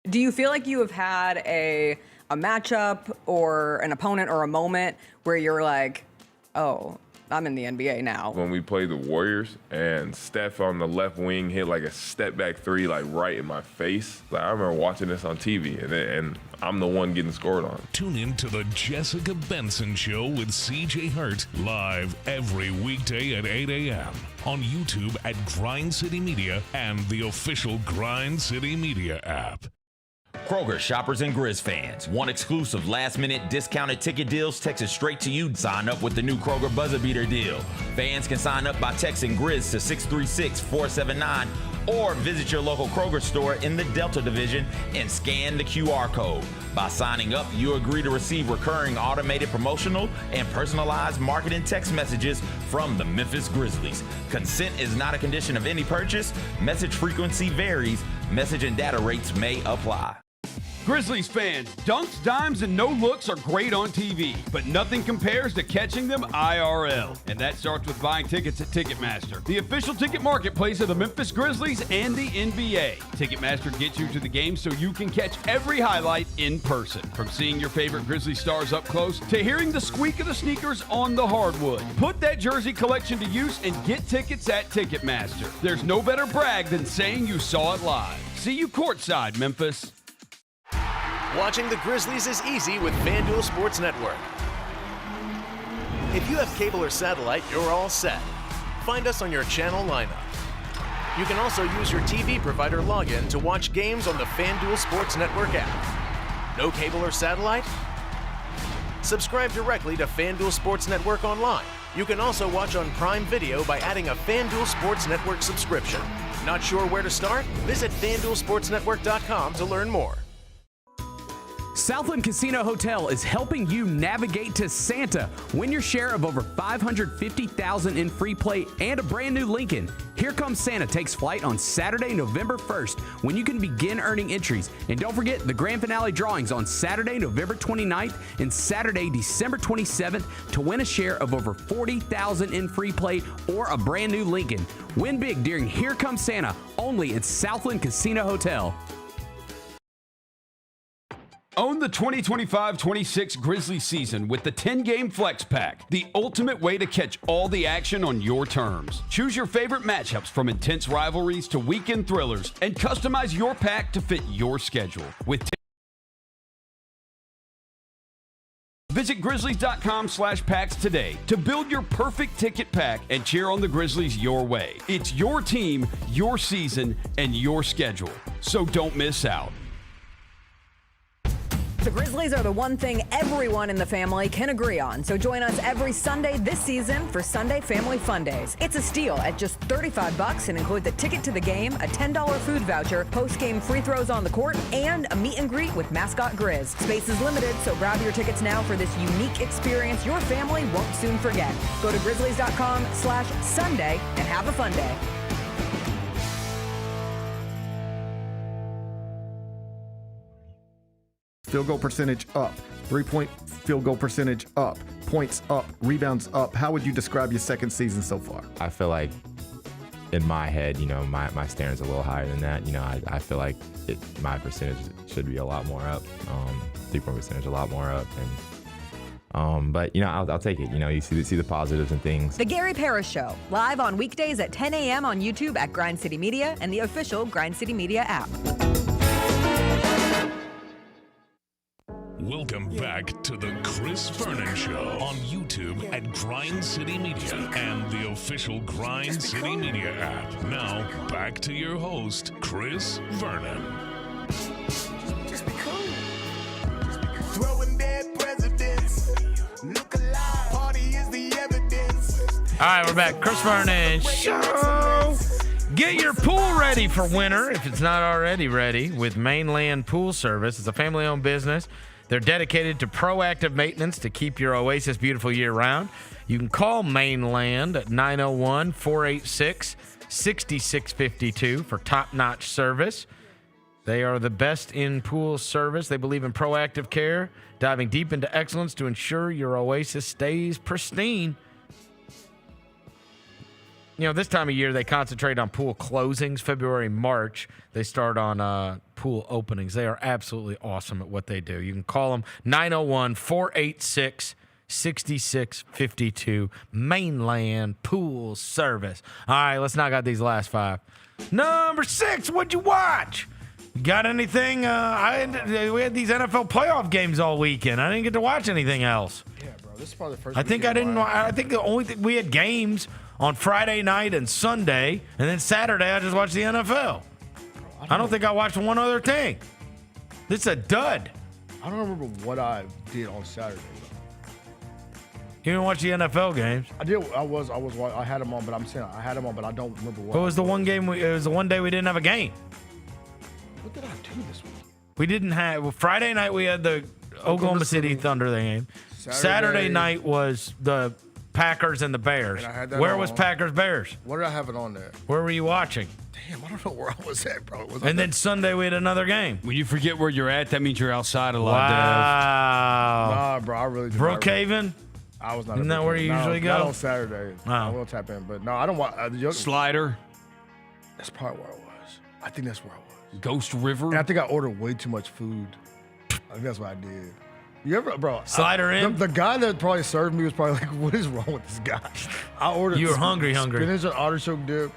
Do you feel like you have had a matchup or an opponent or a moment where you're like, oh, I'm in the NBA now? When we played the Warriors and Steph on the left wing hit like a step back three, like right in my face. Like, I remember watching this on TV and I'm the one getting scored on. Tune in to the Jessica Benson Show with CJ Hurt live every weekday at 8 a.m. on YouTube at Grind City Media and the official Grind City Media app. Kroger shoppers and Grizz fans. Want exclusive last-minute discounted ticket deals texted straight to you? Sign up with the new Kroger Buzzer Beater deal. Fans can sign up by texting Grizz to 636-479 or visit your local Kroger store in the Delta Division and scan the QR code. By signing up, you agree to receive recurring automated promotional and personalized marketing text messages from the Memphis Grizzlies. Consent is not a condition of any purchase. Message frequency varies. Message and data rates may apply. Grizzlies fans, dunks, dimes, and no-looks are great on TV, but nothing compares to catching them IRL. And that starts with buying tickets at Ticketmaster, the official ticket marketplace of the Memphis Grizzlies and the NBA. Ticketmaster gets you to the game so you can catch every highlight in person. From seeing your favorite Grizzlies stars up close to hearing the squeak of the sneakers on the hardwood. Put that jersey collection to use and get tickets at Ticketmaster. There's no better brag than saying you saw it live. See you courtside, Memphis. Watching the Grizzlies is easy with FanDuel Sports Network. If you have cable or satellite, you're all set. Find us on your channel lineup. You can also use your TV provider login to watch games on the FanDuel Sports Network app. No cable or satellite? Subscribe directly to FanDuel Sports Network online. You can also watch on Prime Video by adding a FanDuel Sports Network subscription. Not sure where to start? Visit FanDuelSportsNetwork.com to learn more. Southland Casino Hotel is helping you navigate to Santa. Win your share of over $550,000 in free play and a brand new Lincoln. Here Comes Santa takes flight on Saturday, November 1st, when you can begin earning entries. And don't forget the grand finale drawings on Saturday, November 29th and Saturday, December 27th to win a share of over $40,000 in free play or a brand new Lincoln. Win big during Here Comes Santa, only at Southland Casino Hotel. Own the 2025-26 Grizzlies season with the 10-game Flex Pack, the ultimate way to catch all the action on your terms. Choose your favorite matchups from intense rivalries to weekend thrillers and customize your pack to fit your schedule. Visit Grizzlies.com/packs today to build your perfect ticket pack and cheer on the Grizzlies your way. It's your team, your season, and your schedule. So don't miss out. The Grizzlies are the one thing everyone in the family can agree on. So join us every Sunday this season for Sunday Family Fun Days. It's a steal at just $35 and includes a ticket to the game, a $10 food voucher, post-game free throws on the court, and a meet and greet with mascot Grizz. Space is limited, so grab your tickets now for this unique experience your family won't soon forget. Go to Grizzlies.com/Sunday and have a fun day. Field goal percentage up, 3-point field goal percentage up, points up, rebounds up. How would you describe your second season so far? I feel like in my head, my standard's a little higher than that. I feel like my percentage should be a lot more up, 3-point percentage a lot more up. And but I'll take it. You see the positives and things. The Gary Parrish Show, live on weekdays at 10 a.m. on YouTube at Grind City Media and the official Grind City Media app. Welcome back to the Chris Vernon Show on YouTube at Grind City Media and the official Grind City Media app. Now, back to your host, Chris Vernon. Just be cool. Throwing dead presidents. Look alive. Party is the evidence. All right, we're back. Chris Vernon Show. Get your pool ready for winter if it's not already ready with Mainland Pool Service. It's a family-owned business. They're dedicated to proactive maintenance to keep your oasis beautiful year-round. You can call Mainland at 901-486-6652 for top-notch service. They are the best in pool service. They believe in proactive care, diving deep into excellence to ensure your oasis stays pristine. This time of year, they concentrate on pool closings. February, March, they start on pool openings. They are absolutely awesome at what they do. You can call them 901-486-6652. Mainland Pool Service. All right, let's knock out these last five. Number 6, what'd you watch? Got anything? We had these NFL playoff games all weekend. I didn't get to watch anything else. Yeah, bro. This is probably the first I think the only thing we had games on Friday night and Sunday, and then Saturday I just watched the NFL. I don't think I watched one other thing. This is a dud. I don't remember what I did on Saturday. You didn't watch the NFL games? I did. I had them on, but I'm saying I had them on, but I don't remember what. It was the one game. It was the one day we didn't have a game. What did I do this week? We didn't have. Well, Friday night we had the Oklahoma City Thunder game. Saturday night was the Packers and the Bears. And where was Packers Bears? What did I have it on there? Where were you watching? Damn, I don't know where I was at, bro. And then Sunday we had another game. When you forget where you're at, that means you're outside a lot, Wow. Nah, bro, I really did. Brookhaven? I was not. Isn't that where you usually go? Not on Saturday. Oh. I will tap in, but no, I don't want. Slider. That's probably where I was. I think that's where I was. Ghost River. And I think I ordered way too much food. I think that's what I did. You ever, bro? Slider in? The guy that probably served me was probably like, "What is wrong with this guy?" I ordered. You were hungry. Spinach and artichoke dip,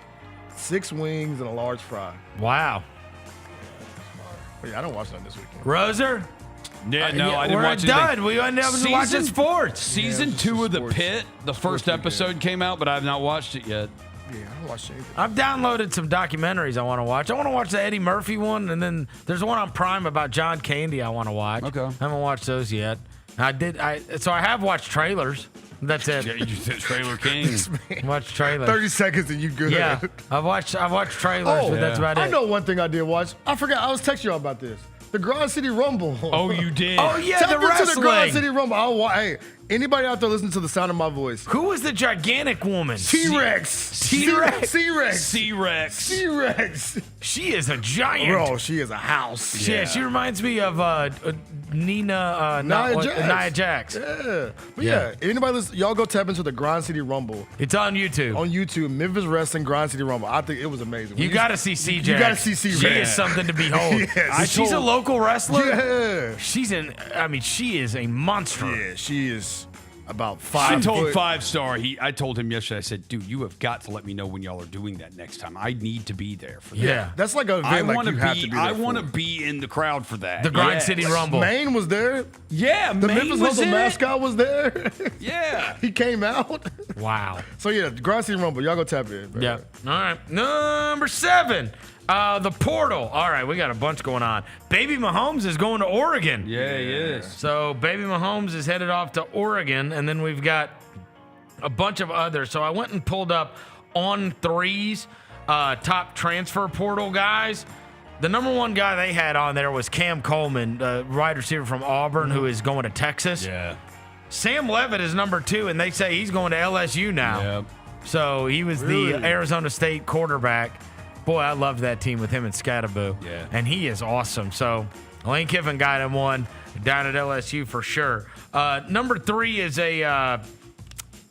6 wings, and a large fry. Wow. Yeah, I don't watch that this weekend. Roser? Yeah, I didn't watch anything. We ended up watching sports. Season 2 of The Pit. The first episode came out, but I've not watched it yet. Yeah, I don't watch anything. I've downloaded some documentaries I want to watch. I want to watch the Eddie Murphy one, and then there's one on Prime about John Candy I want to watch. Okay. I haven't watched those yet. So I have watched trailers. That's it. Yeah, you said Trailer King. Watch trailers. 30 seconds and you good. Yeah, I've watched trailers, but that's about it. I know one thing I did watch. I forgot. I was texting y'all about this. The Grind City Rumble. Oh, you did? Oh, yeah, Tap the into wrestling. the Grind City Rumble. Hey, anybody out there listening to the sound of my voice? Who was the gigantic woman? T-Rex. T-Rex. C-Rex. C-Rex. C-Rex. She is a giant. Bro, she is a house. Yeah, she reminds me of Nia Jax. Yeah. But yeah, anybody listen, y'all go tap into the Grind City Rumble. It's on YouTube. On YouTube, Memphis Wrestling Grind City Rumble. I think it was amazing. You got to see CJ. You got to see CJ. She is something to behold. Yes. She's a local wrestler. Yeah. She is a monster. Yeah, she is about I 5 told foot. 5-star. I told him yesterday. I said, "Dude, you have got to let me know when y'all are doing that next time. I need to be there for that." Yeah. That's like a event like you have to be there I want to for. be in the crowd for that. The Grind City Rumble. Maine was there. Yeah, The Maine Memphis was Hustle in it. mascot was there. Yeah. He came out. Wow. So yeah, the Grind City Rumble. Y'all go tap in. Bro. Yeah. All right. Number 7. The portal. All right, we got a bunch going on. Baby Mahomes is going to Oregon. Yeah, he is. So Baby Mahomes is headed off to Oregon, and then we've got a bunch of others. So I went and pulled up on 3's top transfer portal guys. The number 1 guy they had on there was Cam Coleman, the wide receiver from Auburn, who is going to Texas. Yeah. Sam Levitt is number 2, and they say he's going to LSU now. Yep. So he was Really? the Arizona State quarterback. Boy, I loved that team with him and Scatterboo. Yeah. And he is awesome. So Lane Kiffin got him one down at LSU for sure. Number 3 is a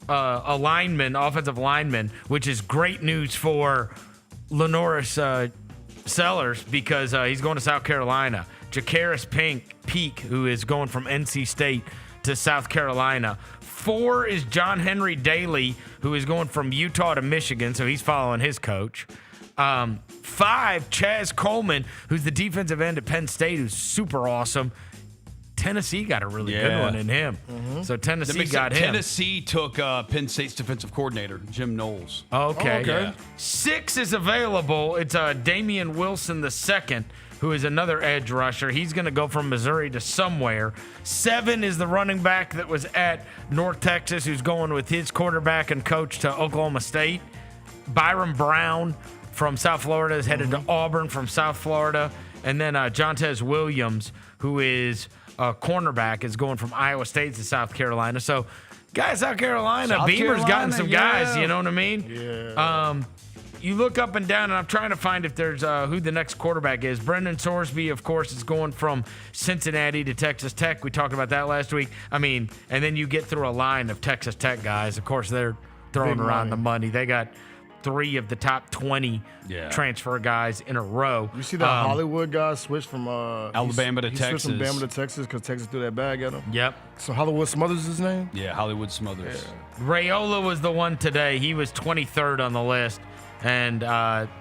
lineman, offensive lineman, which is great news for Lenoris Sellers because he's going to South Carolina. Jakaris Peak, who is going from NC State to South Carolina. 4 is John Henry Daly, who is going from Utah to Michigan, so he's following his coach. 5, Chaz Coleman, who's the defensive end at Penn State, who's super awesome. Tennessee got a really good one in him. So Tennessee got him. Tennessee took Penn State's defensive coordinator, Jim Knowles. Okay. Yeah. 6 is available. It's Damian Wilson II, who is another edge rusher. He's going to go from Missouri to somewhere. 7 is the running back that was at North Texas, who's going with his quarterback and coach to Oklahoma State. Byron Brown from South Florida is headed to Auburn from South Florida. And then Jontez Williams, who is a cornerback, is going from Iowa State to South Carolina. So, guys, South Carolina, Beamer's gotten some guys, you know what I mean? Yeah. You look up and down, and I'm trying to find if there's who the next quarterback is. Brendan Sorsby, of course, is going from Cincinnati to Texas Tech. We talked about that last week. I mean, and then you get through a line of Texas Tech guys. Of course, they're throwing Big around money. the money. They got 3 of the top 20 transfer guys in a row. You see that Hollywood guy switched from Alabama to he switched from Texas. Bama to Texas because Texas threw that bag at him. Yep. So Hollywood Smothers is his name? Yeah, Hollywood Smothers. Raiola was the one today. He was 23rd on the list, and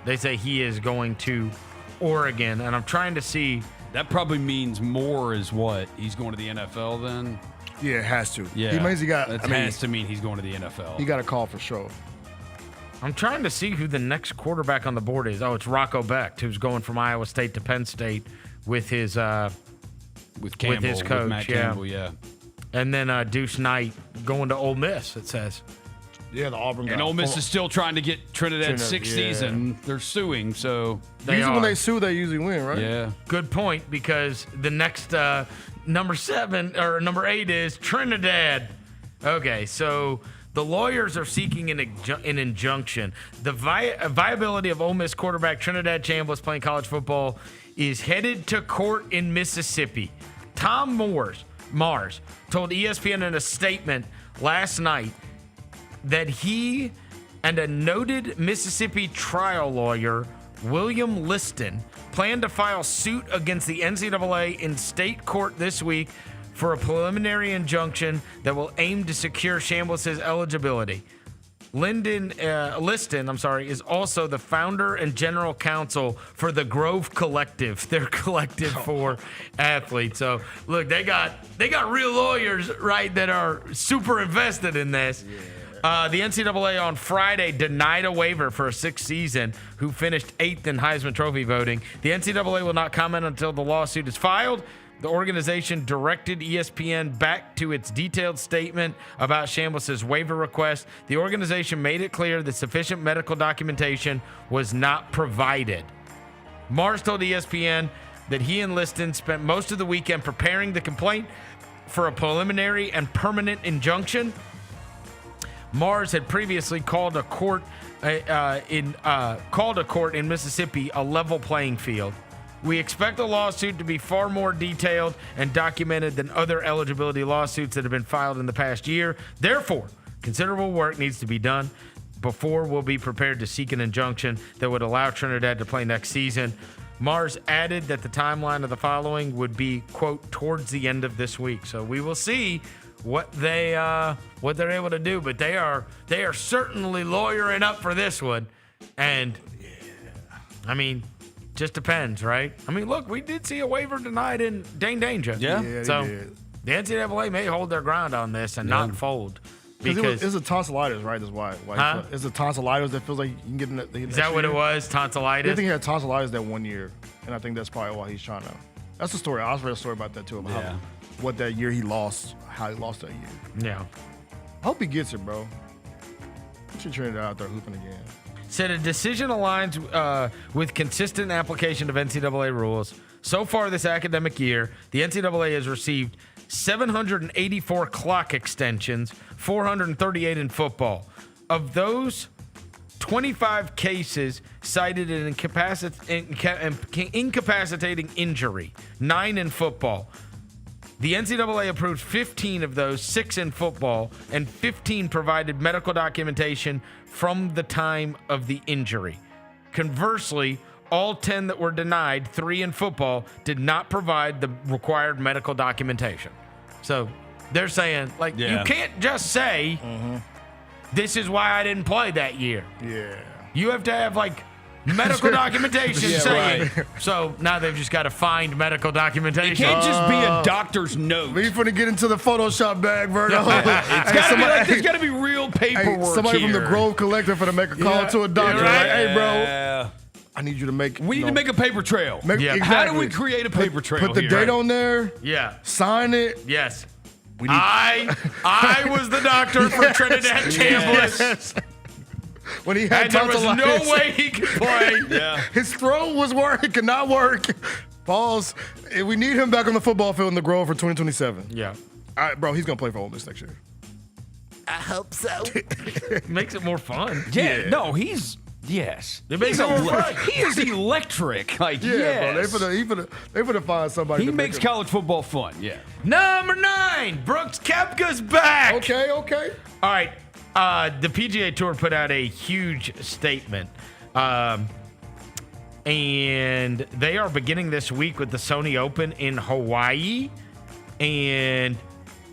they say he is going to Oregon. And I'm trying to see. That probably means more is what? He's going to the NFL then? Yeah, it has to. Yeah. He means he got. That has to mean he's going to the NFL. He got a call for sure. I'm trying to see who the next quarterback on the board is. Oh, it's Rocco Becht, who's going from Iowa State to Penn State with his with Campbell, his coach, with Matt Campbell, yeah. And then Deuce Knight going to Ole Miss. It says. Yeah, the Auburn guy. And Ole Miss is still trying to get Trinidad's Trinidad, 6th yeah. season. They're suing, so Usually when they sue, they usually win, right? Yeah. Good point, because the next number 8 is Trinidad. Okay, so the lawyers are seeking an injunction. The viability of Ole Miss quarterback Trinidad Chambliss playing college football is headed to court in Mississippi. Tom Mars told ESPN in a statement last night that he and a noted Mississippi trial lawyer, William Liston, plan to file suit against the NCAA in state court this week for a preliminary injunction that will aim to secure Chambliss's eligibility. Liston, is also the founder and general counsel for the Grove Collective, their collective for athletes. So, look, they got real lawyers, right, that are super invested in this. The NCAA on Friday denied a waiver for a 6th season who finished 8th in Heisman Trophy voting. The NCAA will not comment until the lawsuit is filed. The organization directed ESPN back to its detailed statement about Chambliss's waiver request. The organization made it clear that sufficient medical documentation was not provided. Mars told ESPN that he and Liston spent most of the weekend preparing the complaint for a preliminary and permanent injunction. Mars had previously called a court in Mississippi a level playing field. We expect the lawsuit to be far more detailed and documented than other eligibility lawsuits that have been filed in the past year. Therefore, considerable work needs to be done before we'll be prepared to seek an injunction that would allow Trinidad to play next season. Mars added that the timeline of the following would be, quote, towards the end of this week. So we will see what they're able to do, but they are certainly lawyering up for this one. And I mean, just depends, right? I mean, look, we did see a waiver denied in Dane Danger. Yeah, so did. the NCAA may hold their ground on this and not fold. Because it's a tonsillitis, right? That's why. Huh? It's a tonsillitis that feels like you can get in the Is that what it was? Tonsillitis? I think he had tonsillitis that 1 year, and I think that's probably why he's trying to. That's the story. I also read a story about that too, about what that year he lost, how he lost that year. Yeah. I hope he gets it, bro. Put your Trinidad out there hooping again. Said a decision aligns with consistent application of NCAA rules. So far this academic year, the NCAA has received 784 clock extensions, 438 in football. Of those, 25 cases cited an incapacitating injury, 9 in football. The NCAA approved 15 of those, 6 in football, and 15 provided medical documentation from the time of the injury. Conversely, all 10 that were denied, 3 in football, did not provide the required medical documentation. So they're saying, like, you can't just say, this is why I didn't play that year. Yeah. You have to have, like, medical documentation saying. Right. So now they've just got to find medical documentation. It can't just be a doctor's note. We finna get into the Photoshop bag, Vernon. It's gotta be like, there's got to be real paperwork. Hey, somebody here. from the Grove Collector finna make a call to a doctor. Right. Like, hey, bro. I need you to make. We need to make a paper trail. Exactly. How do we create a paper trail? Put the date on there. Yeah. Sign it. Yes. I was the doctor from Trinidad Chambliss. When he had there was tonsillitis. no way he could play. His throat was working, could not work. Pause. We need him back on the football field in the Grove for 2027. Yeah. All right, bro, he's going to play for Ole Miss next year. I hope so. Makes it more fun. Yeah. No, he's... Yes. It makes it more fun. He is electric. Like, Yeah, yes. bro, they finna find somebody. He to makes make college football fun. Yeah. Number 9, Brooks Koepka's back. Okay. All right. The PGA Tour put out a huge statement. And they are beginning this week with the Sony Open in Hawaii. And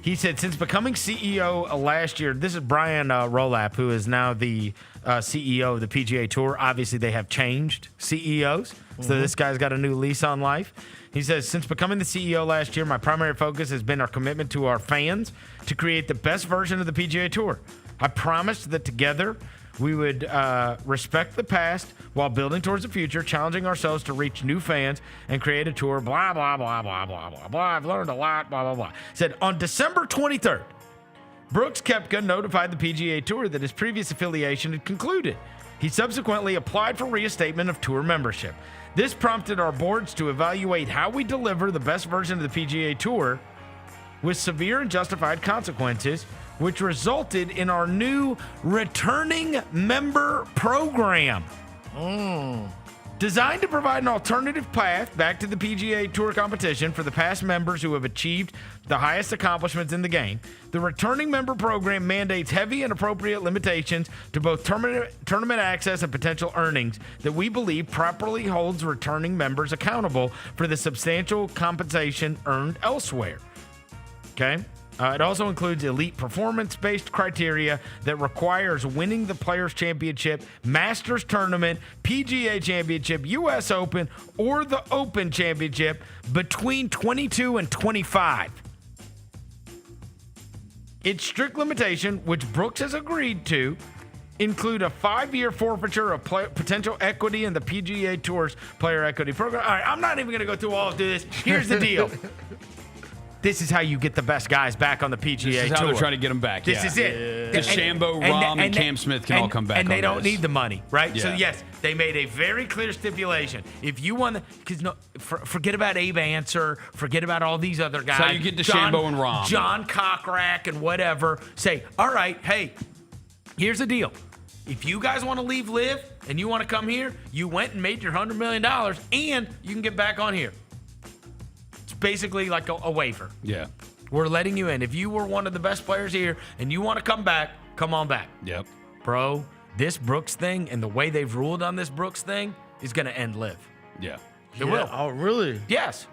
he said, since becoming CEO last year, this is Brian Rolap, who is now the CEO of the PGA Tour. Obviously, they have changed CEOs. So this guy's got a new lease on life. He says, since becoming the CEO last year, my primary focus has been our commitment to our fans to create the best version of the PGA Tour. I promised that together we would respect the past while building towards the future, challenging ourselves to reach new fans and create a tour, blah, blah, blah, blah, blah, blah, blah. I've learned a lot, blah, blah, blah. Said, on December 23rd, Brooks Koepka notified the PGA Tour that his previous affiliation had concluded. He subsequently applied for reinstatement of tour membership. This prompted our boards to evaluate how we deliver the best version of the PGA Tour with severe and justified consequences, which resulted in our new returning member program. Designed to provide an alternative path back to the PGA Tour competition for the past members who have achieved the highest accomplishments in the game, the returning member program mandates heavy and appropriate limitations to both tournament access and potential earnings that we believe properly holds returning members accountable for the substantial compensation earned elsewhere. Okay? It also includes elite performance-based criteria that requires winning the Players' Championship, Masters Tournament, PGA Championship, U.S. Open, or the Open Championship between 22 and 25. Its strict limitation, which Brooks has agreed to, include a 5-year forfeiture of potential equity in the PGA Tour's Player Equity Program. All right, I'm not even going to go through all of this. Here's the deal. this is how you get the best guys back on the PGA Tour. This is how they're trying to get them baback. This is it. DeChambeau, Rahm, and Cam Smith can all come back. And they on don't this. need the money, right? Yeah. So yes, they made a very clear stipulation. If you want, because forget about Abe Answer, forget about all these other guys. That's how you get DeChambeau and Rahm. John Cockrack and whatever. Say, all right, hey, here's the deal. If you guys want to leave Live and you want to come here, you went and made your $100 million, and you can get back on here. It's basically like a waiver. Yeah. We're letting you in. If you were one of the best players here and you want to come back, come on back. Yep. Bro, this Brooks thing and the way they've ruled on this Brooks thing is going to end Live. Yeah. It will. Oh, really? Yes.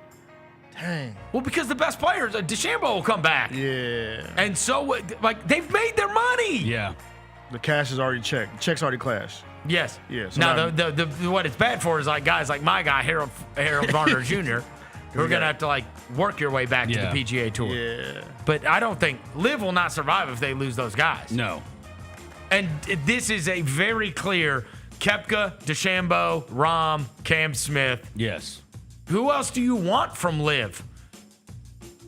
Dang. Well, because the best players, DeChambeau will come back. Yeah. And so, like, they've made their money. Yeah. The cash is already checked. Check's already clashed. Yes. Yeah. So now, the what it's bad for is like guys like my guy, Harold Varner Jr., who are going to have to, like, work your way back to the PGA Tour. Yeah. But I don't think Liv will not survive if they lose those guys. No. And this is a very clear Koepka, DeChambeau, Rahm, Cam Smith. Yes. Who else do you want from Liv?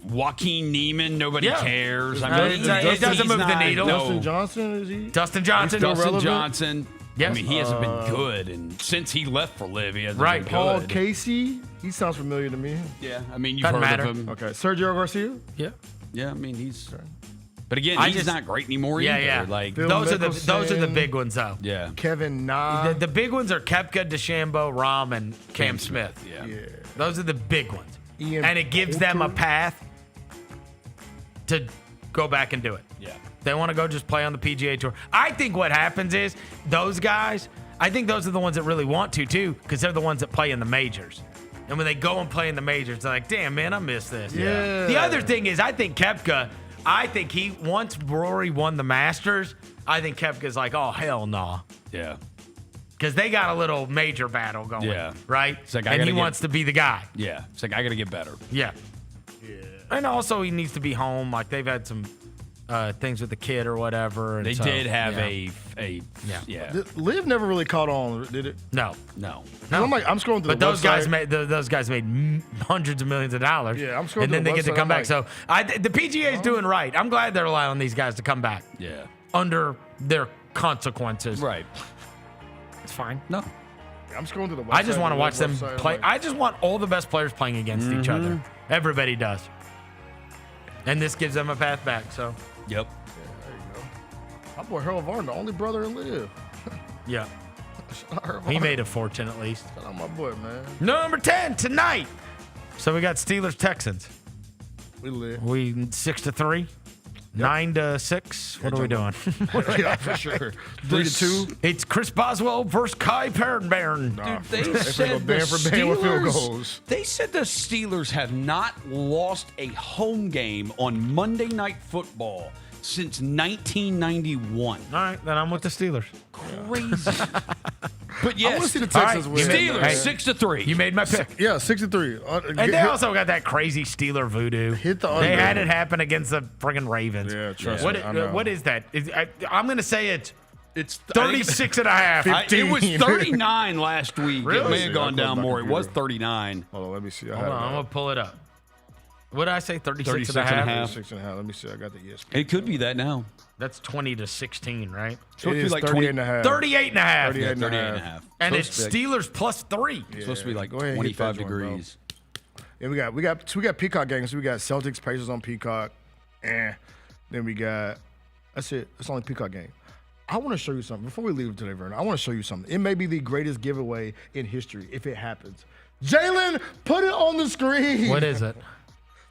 Joaquin Neiman, nobody cares. I mean, it doesn't move the needle. Dustin Johnson, is he? Dustin Johnson. Dustin Johnson. Yes. I mean, he hasn't been good, and since he left for Liv, he hasn't been good. Paul Casey, he sounds familiar to me. Yeah, I mean, you've Doesn't heard matter. of him. Okay, Sergio Garcia. Yeah. Yeah, I mean, he's. But again, I he's just- not great anymore Yeah, either. yeah. Like, Phil those are the Mickelson. big ones though. yeah. Kevin Na. The big ones are Koepka, DeChambeau, Rahm, and Cam Smith. Yeah. Those are the big ones. Ian And it gives them a Poulter. path to go back and do it. Yeah. They want to go just play on the PGA Tour. I think what happens is those guys, I think those are the ones that really want to too, because they're the ones that play in the majors. And when they go and play in the majors, they're like, damn, man, I miss this. Yeah. The other thing is, I think Koepka, once Rory won the Masters, I think Koepka's like, oh, hell no. Yeah. Because they got a little major battle going. Yeah. Right? It's like, I and gotta he get- wants to be the guy. Yeah. It's like, I got to get better. Yeah. And also, he needs to be home. Like, they've had some things with the kid or whatever. And They so, did have yeah. yeah. Liv never really caught on, did it? No. I'm scrolling through But the those guys website. made those guys made hundreds of millions of dollars. Yeah, I'm scrolling and then through they the get to website, come I'm back. like- So the PGA is doing right. I'm glad they're allowing these guys to come back. Yeah. Under their consequences. Right. It's fine. No. I'm scrolling through the website. I just want to the watch them website, play. like- I just want all the best players playing against each other. Everybody does. And this gives them a path back. So. Yep. My boy Harold Varner, the only brother in Liv. Yeah. Harold He Varner. made a fortune at least. Shout out my boy, man. Number 10 tonight. So we got Steelers Texans. We live. We 6-3, 9-6. What are we doing? Yeah, for sure. 3-2. It's Chris Boswell versus Kai Perrenbairn. Nah, They they said go the band for band with field Steelers. goals. They said the Steelers have not lost a home game on Monday Night Football since 1991. All right, then I'm with the Steelers. Crazy. But I yes, want to see the Texans win. Steelers Hey, 6-3. You made my pick. Yeah, 6-3. And they also got that crazy Steeler voodoo. Hit the They under. had it happen against the friggin' Ravens. Yeah, trust What me, I know. what is that? I'm going to say it's It's 36 and a half. It was 39 last week. It Really? may have gone I closed down my more. It was computer. 39. Hold on, let me see. Hold on, I'm going to pull it up. What did I say? 36 and a 36 and a half? half. 6.5. Let me see. I got the ESPN. It could be that now. That's 20-16, right? So It it'd is be like 38 and a half. 38 and a half. 38 and a 38 and a half. half. And Supposed it's to be Steelers plus 3. It's supposed to be like Go ahead and hit 25 that joint, bro. degrees. Yeah, we got Peacock games. We got Celtics, Pacers on Peacock. Then we got, that's it. It's only Peacock game. I want to show you something. Before we leave today, Vernon, I want to show you something. It may be the greatest giveaway in history if it happens. Jalen, put it on the screen. What is it?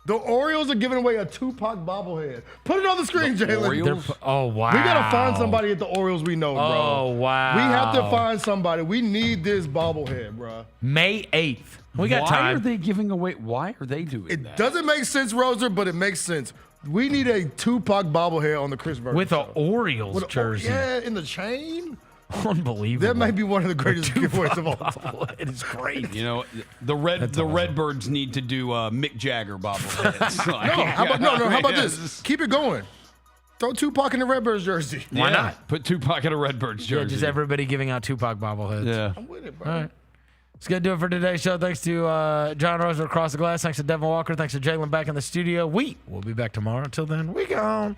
The Orioles are giving away a Tupac bobblehead. Put it on the screen, Jalen. Orioles? Oh, wow. We got to find somebody at the Orioles we know, bro. Oh, wow. We have to find somebody. We need this bobblehead, bro. May 8th. We got Why time. are they giving away? Why are they doing It that? doesn't make sense, Roser, but it makes sense. We need a Tupac bobblehead on the Chris Vernon With show. an Orioles With a- jersey. Yeah, in the chain. Unbelievable. That may be one of the greatest giveaways of all time. It is great. You know, the Redbirds need to do Mick Jagger bobbleheads. Like, How about yes. this? Keep it going. Throw Tupac in the Redbirds jersey. Why not? Put Tupac in a Redbirds Yeah, jersey. just everybody giving out Tupac bobbleheads. Yeah. I'm with it, bro. All right. It's going to do it for today's show. Thanks to John Roser across the glass. Thanks to Devin Walker. Thanks to Jaylon back in the studio. We will be back tomorrow. Until then, we gone.